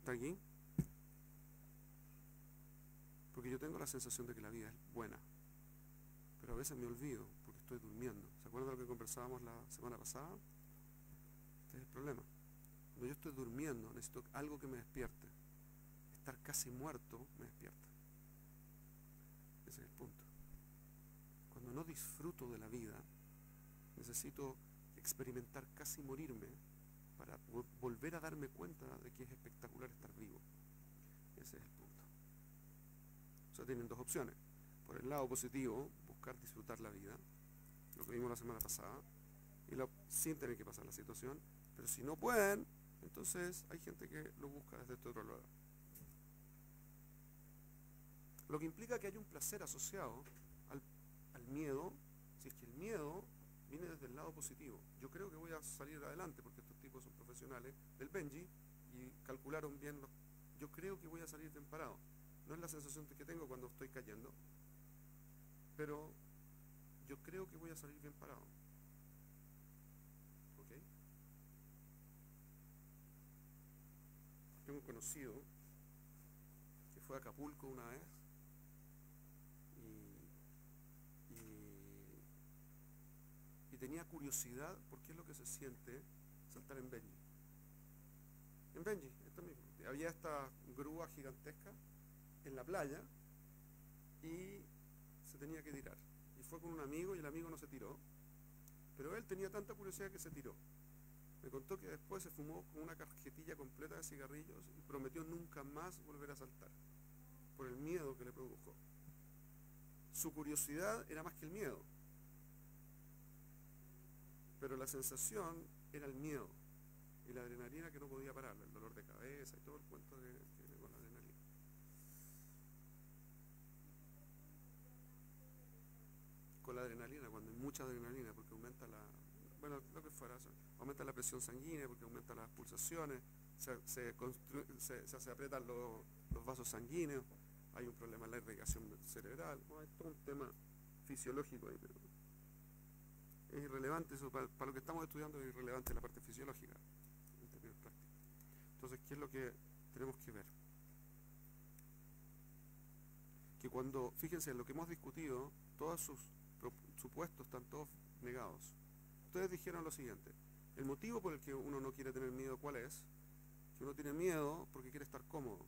¿Está aquí? Porque yo tengo la sensación de que la vida es buena, pero a veces me olvido porque estoy durmiendo. ¿Se acuerdan de lo que conversábamos la semana pasada? Este es el problema. Cuando yo estoy durmiendo, necesito algo que me despierte. Estar casi muerto me despierta. Ese es el punto. Cuando no disfruto de la vida, necesito experimentar casi morirme para volver a darme cuenta de que es espectacular estar vivo. Ese es el punto. O sea, tienen dos opciones. Por el lado positivo, buscar disfrutar la vida, lo que vimos la semana pasada, sin tener que pasar la situación. Pero si no pueden, entonces hay gente que lo busca desde este otro lado. Lo que implica que hay un placer asociado al miedo, si es que el miedo viene desde el lado positivo. Yo creo que voy a salir adelante porque estos tipos son profesionales del Benji y calcularon bien. Yo creo que voy a salir bien parado. No es la sensación que tengo cuando estoy cayendo, pero yo creo que voy a salir bien parado. ¿Ok? Tengo un conocido que fue a Acapulco una vez y tenía curiosidad por qué es lo que se siente saltar en Benji. En Benji, esto mismo. Había esta grúa gigantesca en la playa y se tenía que tirar. Y fue con un amigo y el amigo no se tiró, pero él tenía tanta curiosidad que se tiró. Me contó que después se fumó con una cajetilla completa de cigarrillos y prometió nunca más volver a saltar, por el miedo que le produjo. Su curiosidad era más que el miedo, pero la sensación era el miedo y la adrenalina que no podía pararla, el dolor de cabeza y todo el cuento que viene con la adrenalina. Con la adrenalina, cuando hay mucha adrenalina, porque aumenta lo que fuera, aumenta la presión sanguínea, porque aumenta las pulsaciones, se aprietan los vasos sanguíneos, hay un problema en la irrigación cerebral, hay todo un tema fisiológico ahí, pero es irrelevante eso, para lo que estamos estudiando es irrelevante la parte fisiológica en términos prácticos. Entonces, ¿qué es lo que tenemos que ver? Que cuando, fíjense, en lo que hemos discutido, todos sus supuestos están todos negados. Ustedes dijeron lo siguiente: el motivo por el que uno no quiere tener miedo, ¿cuál es? Que uno tiene miedo porque quiere estar cómodo.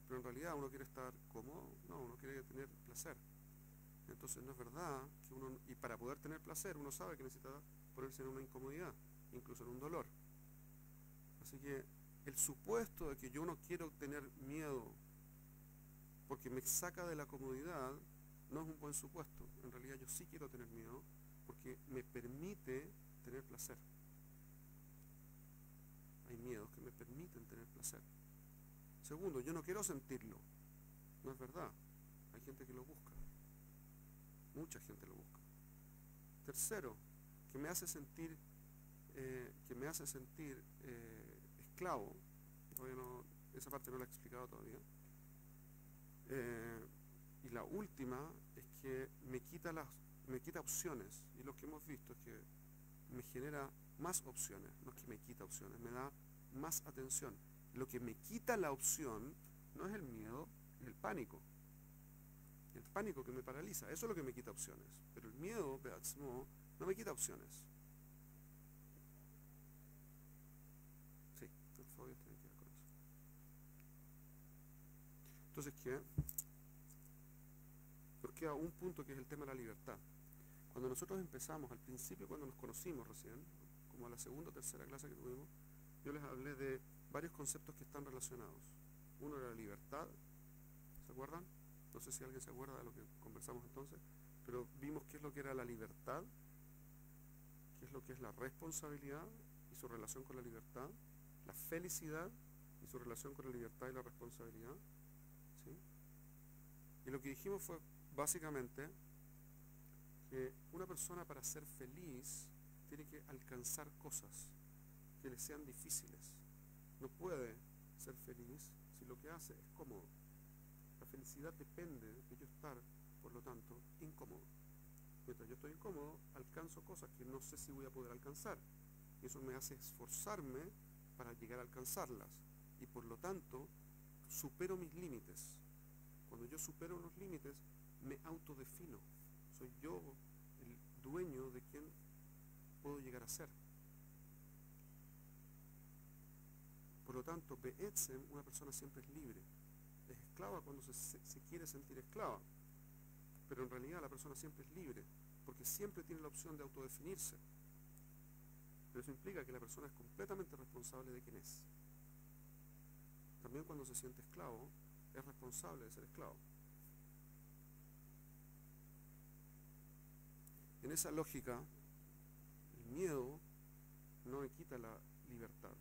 Pero en realidad uno quiere estar cómodo, no, uno quiere tener placer. Entonces no es verdad que uno, y para poder tener placer uno sabe que necesita ponerse en una incomodidad, incluso en un dolor. Así que el supuesto de que yo no quiero tener miedo porque me saca de la comodidad no es un buen supuesto. En realidad yo sí quiero tener miedo porque me permite tener placer. Hay miedos que me permiten tener placer. Segundo, yo no quiero sentirlo. No es verdad. Hay gente que lo busca. Mucha gente lo busca. Tercero, que me hace sentir esclavo. Todavía no, esa parte no la he explicado todavía. Y la última es que me quita opciones. Y lo que hemos visto es que me genera más opciones. No es que me quita opciones, me da más atención. Lo que me quita la opción no es el miedo, es el pánico. El pánico que me paraliza, eso es lo que me quita opciones. Pero el miedo, no me quita opciones. Sí, el fobia tiene que ver con eso. Entonces, ¿qué? Nos queda un punto que es el tema de la libertad. Cuando nosotros empezamos, al principio, cuando nos conocimos recién, como a la segunda o tercera clase que tuvimos, yo les hablé de varios conceptos que están relacionados. Uno era la libertad, ¿se acuerdan? No sé si alguien se acuerda de lo que conversamos entonces, pero vimos qué es lo que era la libertad, qué es lo que es la responsabilidad y su relación con la libertad, la felicidad y su relación con la libertad y la responsabilidad, ¿sí? Y lo que dijimos fue básicamente que una persona para ser feliz tiene que alcanzar cosas que le sean difíciles. No puede ser feliz si lo que hace es cómodo. La felicidad depende de yo estar, por lo tanto, incómodo. Mientras yo estoy incómodo, alcanzo cosas que no sé si voy a poder alcanzar. Y eso me hace esforzarme para llegar a alcanzarlas. Y por lo tanto, supero mis límites. Cuando yo supero unos límites, me autodefino. Soy yo el dueño de quién puedo llegar a ser. Por lo tanto, Be'etzem, una persona siempre es libre. Es esclava cuando se quiere sentir esclava. Pero en realidad la persona siempre es libre, porque siempre tiene la opción de autodefinirse. Pero eso implica que la persona es completamente responsable de quién es. También cuando se siente esclavo, es responsable de ser esclavo. En esa lógica, el miedo no me quita la libertad,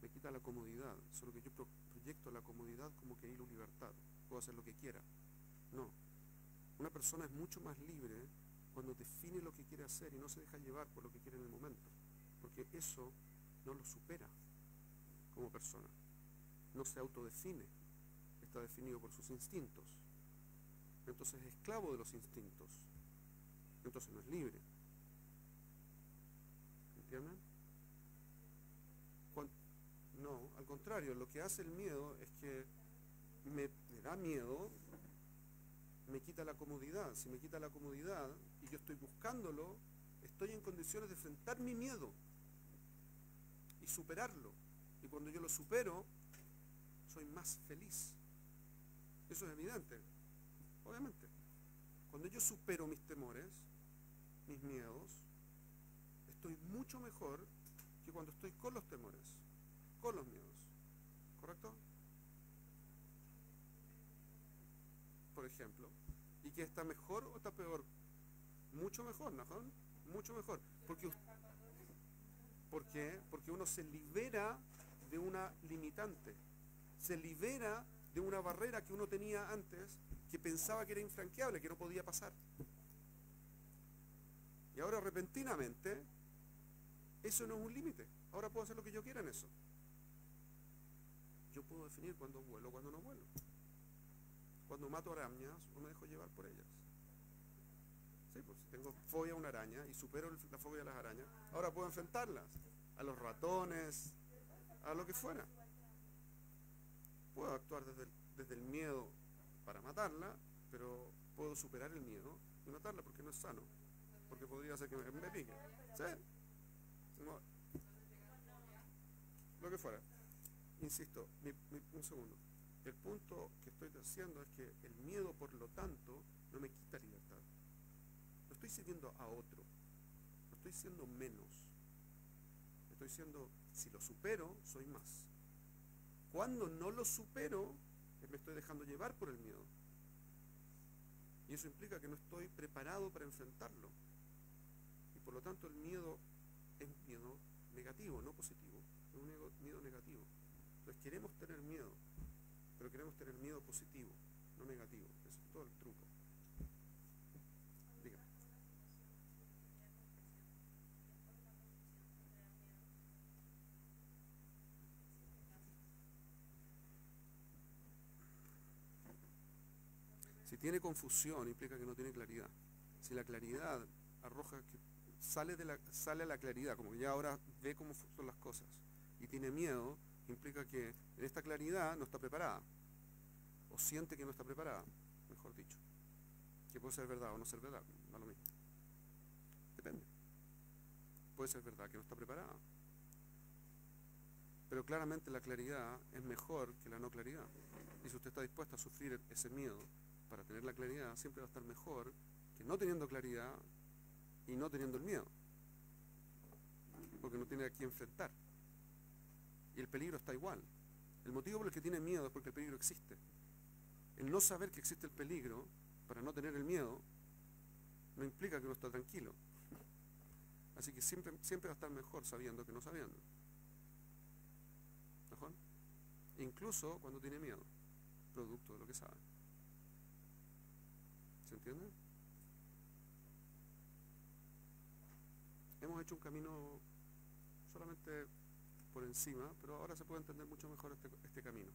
me quita la comodidad, solo que yo proyecto la comodidad como que hay la libertad, puedo hacer lo que quiera. No, una persona es mucho más libre cuando define lo que quiere hacer y no se deja llevar por lo que quiere en el momento, porque eso no lo supera como persona, no se autodefine, está definido por sus instintos, entonces es esclavo de los instintos, entonces no es libre. ¿Entienden? No, al contrario, lo que hace el miedo es que me da miedo, me quita la comodidad. Si me quita la comodidad y yo estoy buscándolo, estoy en condiciones de enfrentar mi miedo y superarlo. Y cuando yo lo supero, soy más feliz. Eso es evidente, obviamente. Cuando yo supero mis temores, mis miedos, estoy mucho mejor que cuando estoy con los temores, con los miedos. ¿Correcto? Por ejemplo. ¿Y qué está mejor o está peor? Mucho mejor, ¿no? Mucho mejor. ¿Por qué? Porque uno se libera de una limitante. Se libera de una barrera que uno tenía antes, que pensaba que era infranqueable, que no podía pasar. Y ahora repentinamente, eso no es un límite. Ahora puedo hacer lo que yo quiera en eso. Yo puedo definir cuándo vuelo, cuándo no vuelo. Cuando mato arañas o me dejo llevar por ellas. Sí, pues si tengo fobia a una araña y supero la fobia a las arañas, ahora puedo enfrentarlas, a los ratones, a lo que fuera. Puedo actuar desde el miedo para matarla, pero puedo superar el miedo y matarla porque no es sano, porque podría ser que me pique. ¿Sí? No, lo que fuera. Insisto, un segundo. El punto que estoy diciendo es que el miedo, por lo tanto, no me quita libertad. No estoy sirviendo a otro, no estoy siendo menos. Estoy siendo, si lo supero, soy más. Cuando no lo supero, me estoy dejando llevar por el miedo. Y eso implica que no estoy preparado para enfrentarlo. Y por lo tanto el miedo es un miedo negativo, no positivo. Es un miedo negativo. Entonces queremos tener miedo, pero queremos tener miedo positivo, no negativo. Ese es todo el truco. Dígame. Si tiene confusión, implica que no tiene claridad. Si la claridad arroja que sale a la claridad, como que ya ahora ve cómo son las cosas, y tiene miedo, implica que en esta claridad no está preparada, o siente que no está preparada, mejor dicho. Que puede ser verdad o no ser verdad, no lo mismo. Depende. Puede ser verdad que no está preparada. Pero claramente la claridad es mejor que la no claridad. Y si usted está dispuesto a sufrir ese miedo para tener la claridad, siempre va a estar mejor que no teniendo claridad y no teniendo el miedo. Porque no tiene a quién enfrentar. Y el peligro está igual. El motivo por el que tiene miedo es porque el peligro existe. El no saber que existe el peligro, para no tener el miedo, no implica que uno está tranquilo. Así que siempre va a estar mejor sabiendo que no sabiendo. ¿Mejor? Incluso cuando tiene miedo, producto de lo que sabe. entiende? Hemos hecho un camino solamente por encima, pero ahora se puede entender mucho mejor este camino.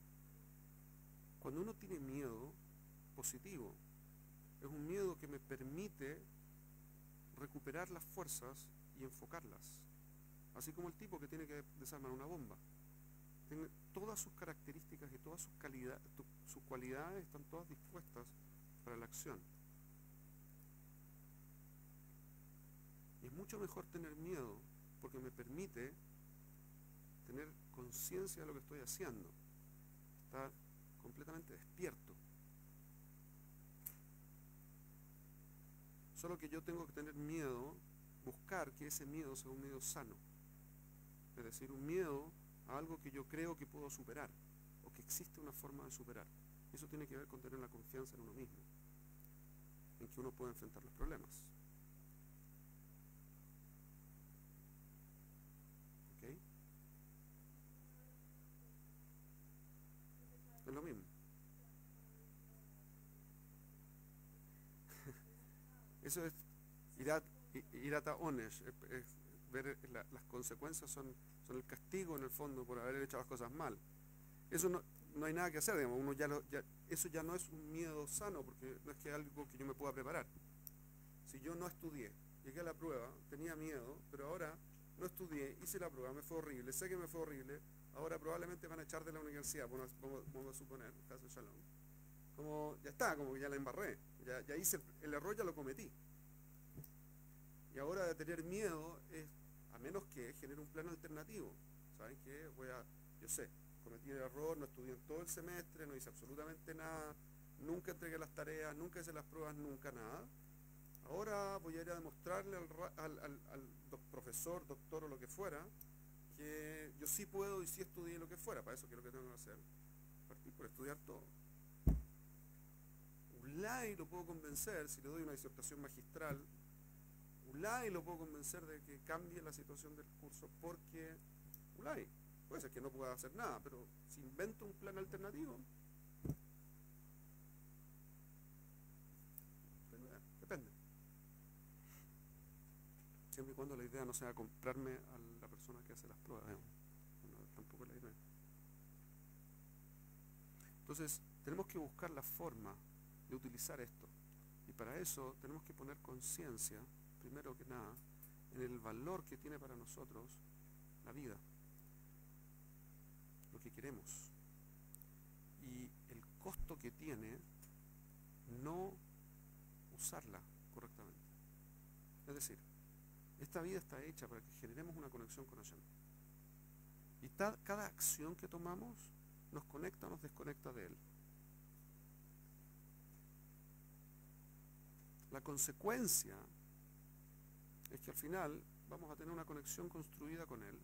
Cuando uno tiene miedo positivo, es un miedo que me permite recuperar las fuerzas y enfocarlas. Así como el tipo que tiene que desarmar una bomba. Tiene todas sus características y todas sus cualidades están todas dispuestas para la acción. Y es mucho mejor tener miedo porque me permite tener conciencia de lo que estoy haciendo, estar completamente despierto. Solo que yo tengo que tener miedo, buscar que ese miedo sea un miedo sano, es decir, un miedo a algo que yo creo que puedo superar o que existe una forma de superar. Eso tiene que ver con tener la confianza en uno mismo, en que uno puede enfrentar los problemas. ¿Ok? Es lo mismo. Eso es irata onesh, ver las consecuencias son el castigo en el fondo por haber hecho las cosas mal. Eso no hay nada que hacer, digamos, eso ya no es un miedo sano, porque no es que algo que yo me pueda preparar. Si yo no estudié, llegué a la prueba, tenía miedo, pero ahora no estudié, hice la prueba, me fue horrible, sé que me fue horrible, ahora probablemente van a echar de la universidad, vamos a suponer, caso Shalom. Como ya está, como que ya la embarré, ya hice el error, ya lo cometí. Y ahora de tener miedo es, a menos que genere un plan alternativo. ¿Saben qué? Yo sé, cometí el error, no estudié en todo el semestre, no hice absolutamente nada, nunca entregué las tareas, nunca hice las pruebas, nunca nada. Ahora voy a ir a demostrarle al profesor, doctor o lo que fuera, que yo sí puedo y sí estudié lo que fuera. Para eso, ¿qué es lo que tengo que hacer? Partir por estudiar todo. Ulay lo puedo convencer, si le doy una disertación magistral, Ulay lo puedo convencer de que cambie la situación del curso, porque Ulay, puede ser que no pueda hacer nada, pero si invento un plan alternativo, depende. Siempre y cuando la idea no sea comprarme a la persona que hace las pruebas, tampoco es la idea. Entonces, tenemos que buscar la forma de utilizar esto. Y para eso tenemos que poner conciencia, primero que nada, en el valor que tiene para nosotros la vida, lo que queremos, y el costo que tiene no usarla correctamente. Es decir, esta vida está hecha para que generemos una conexión con Hashem. Y cada acción que tomamos nos conecta o nos desconecta de Él. La consecuencia es que al final vamos a tener una conexión construida con Él,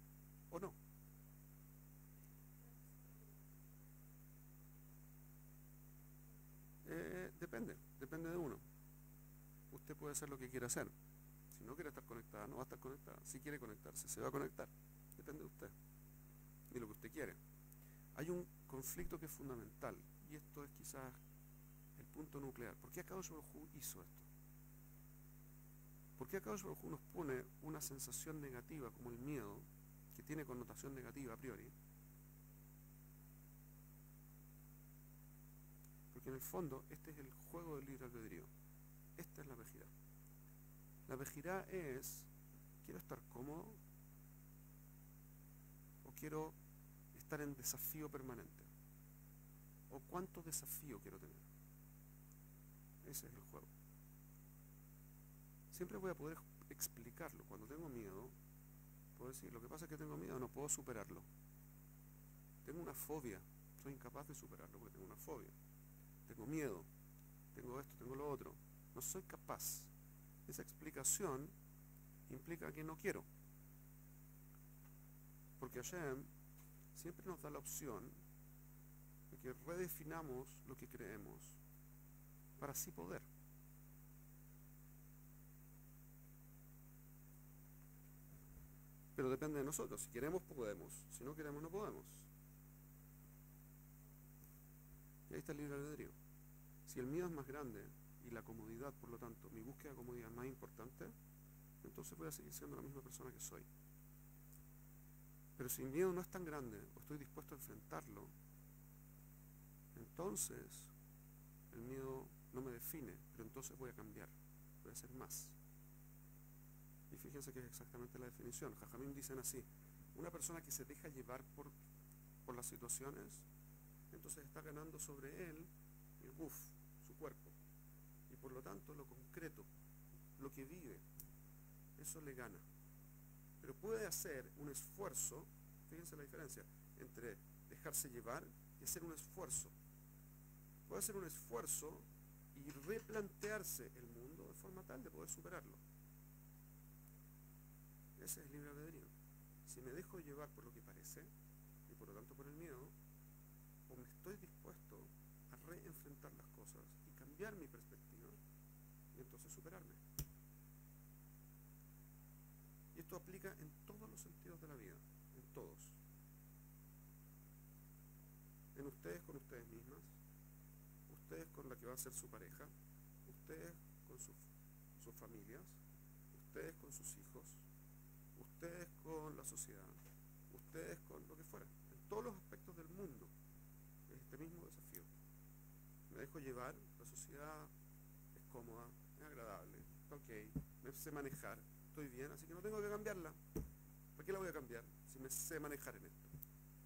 o no. Depende de uno. Usted puede hacer lo que quiera hacer. Si no quiere estar conectada, no va a estar conectada. Si quiere conectarse, se va a conectar. Depende de usted y lo que usted quiere. Hay un conflicto que es fundamental, y esto es quizás el punto nuclear. ¿Por qué Akadosh Baruj Hu hizo esto? ¿Por qué Akadosh Baruj Hu nos pone una sensación negativa como el miedo, que tiene connotación negativa a priori? Porque en el fondo este es el juego del libre albedrío. Esta es la vejidad. La vejidad es, ¿quiero estar cómodo o quiero estar en desafío permanente? ¿O cuánto desafío quiero tener? Ese es el juego. Siempre voy a poder explicarlo. Cuando tengo miedo, puedo decir, lo que pasa es que tengo miedo, no puedo superarlo. Tengo una fobia, soy incapaz de superarlo porque tengo una fobia. Tengo miedo, tengo esto, tengo lo otro. No soy capaz. Esa explicación implica que no quiero. Porque Hashem siempre nos da la opción de que redefinamos lo que creemos para así poder. Pero depende de nosotros. Si queremos, podemos. Si no queremos, no podemos. Y ahí está el libre albedrío. Si el miedo es más grande y la comodidad, por lo tanto, mi búsqueda de comodidad es más importante, entonces voy a seguir siendo la misma persona que soy. Pero si el miedo no es tan grande o estoy dispuesto a enfrentarlo, entonces el miedo no me define, pero entonces voy a cambiar, voy a hacer más. Y fíjense que es exactamente la definición. Jajamín dicen así: una persona que se deja llevar por las situaciones, entonces está ganando sobre él el buf, su cuerpo. Y por lo tanto lo concreto, lo que vive, eso le gana. Pero puede hacer un esfuerzo, fíjense la diferencia entre dejarse llevar y hacer un esfuerzo. Puede hacer un esfuerzo y replantearse el mundo de forma tal de poder superarlo. Ese es el libre albedrío. Si me dejo llevar por lo que parece, y por lo tanto por el miedo, o me estoy dispuesto a reenfrentar las cosas y cambiar mi perspectiva, y entonces superarme. Y esto aplica en todos los sentidos de la vida, en todos. En ustedes con ustedes mismas, ustedes con la que va a ser su pareja, ustedes con sus familias, ustedes con sus hijos, ustedes con la sociedad, ustedes con lo que fuera, en todos los aspectos del mundo, es este mismo desafío. Me dejo llevar, la sociedad es cómoda, es agradable, está ok, me sé manejar, estoy bien, así que no tengo que cambiarla. ¿Para qué la voy a cambiar si me sé manejar en esto?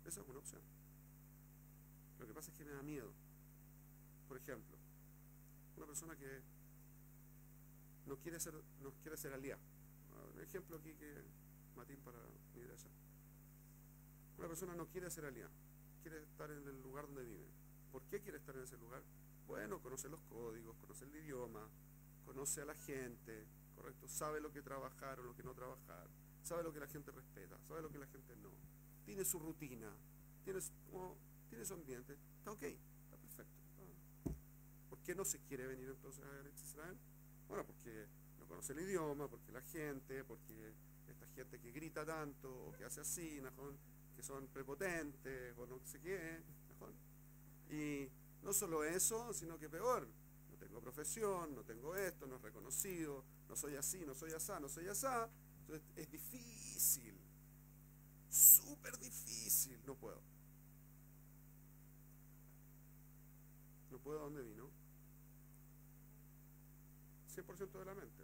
Esa es una opción. Lo que pasa es que me da miedo. Por ejemplo, una persona que no quiere ser aliada. Un ejemplo aquí que Matín para mi derecha. Una persona no quiere ser aliada, quiere estar en el lugar donde vive. ¿Por qué quiere estar en ese lugar? Bueno, conoce los códigos, conoce el idioma, conoce a la gente, ¿correcto? Sabe lo que trabajar o lo que no trabajar, sabe lo que la gente respeta, sabe lo que la gente no. Tiene su rutina, tiene su ambiente, está ok, está perfecto. ¿Por qué no se quiere venir entonces a Israel? Bueno, porque no conoce el idioma, porque la gente, porque esta gente que grita tanto, o que hace así, que son prepotentes, o no sé qué, y no solo eso, sino que peor, no tengo profesión, no tengo esto, no es reconocido, no soy así, no soy asá, no soy asá, entonces es difícil, súper difícil, no puedo. No puedo, ¿a dónde vino? 100% de la mente,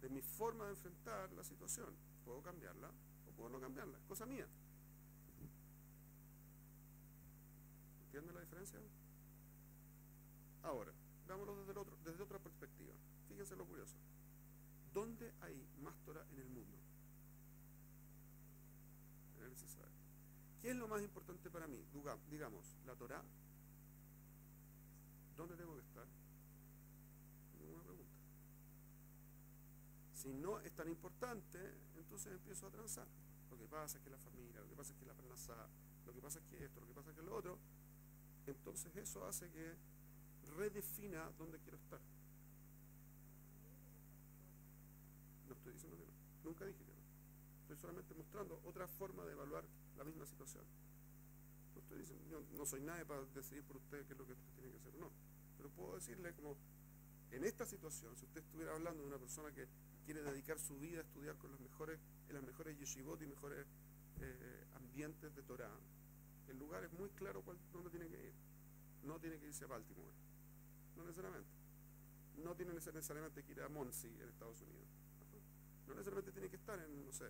de mi forma de enfrentar la situación. Puedo cambiarla o puedo no cambiarla, es cosa mía. ¿Entienden la diferencia? Ahora, veámoslo desde otra perspectiva. Fíjense lo curioso. ¿Dónde hay más Torah en el mundo? En el Israel. ¿Qué es lo más importante para mí? Digamos, la Torah. ¿Dónde tengo que estar? Una pregunta. Si no es tan importante, entonces empiezo a transar. Lo que pasa es que la familia, lo que pasa es que la parnasá, lo que pasa es que esto, lo que pasa es que lo otro. Entonces eso hace que redefina dónde quiero estar. No estoy diciendo que no. Nunca dije que no. Estoy solamente mostrando otra forma de evaluar la misma situación. No estoy diciendo, yo no soy nadie para decidir por usted qué es lo que usted tiene que hacer o no. Pero puedo decirle como, en esta situación, si usted estuviera hablando de una persona que quiere dedicar su vida a estudiar en las mejores yeshivot y mejores ambientes de Torah, el lugar es muy claro dónde tiene que ir. No tiene que irse a Baltimore, no necesariamente. No tiene necesariamente que ir a Muncie en Estados Unidos. No necesariamente tiene que estar en, no sé,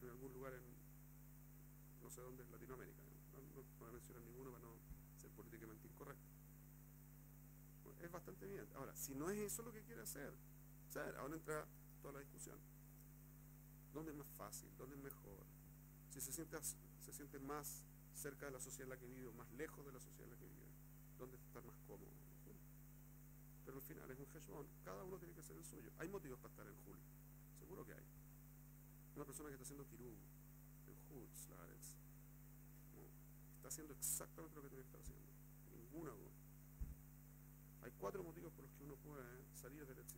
en algún lugar en, no sé dónde, en Latinoamérica. No voy a mencionar ninguno para no ser políticamente incorrecto. Bueno, es bastante bien. Ahora, si no es eso lo que quiere hacer, ahora entra toda la discusión. ¿Dónde es más fácil? ¿Dónde es mejor? Si se siente más cerca de la sociedad en la que vive o más lejos de la sociedad en la que vive, ¿dónde está más cómodo? Pero al final es un heshbon, cada uno tiene que hacer el suyo. Hay motivos para estar en Hul, seguro que hay. Una persona que está haciendo kirub en Hutz, Laaretz, está haciendo exactamente lo que tiene que estar haciendo, ninguna duda. Hay 4 motivos por los que uno puede salir del Eretz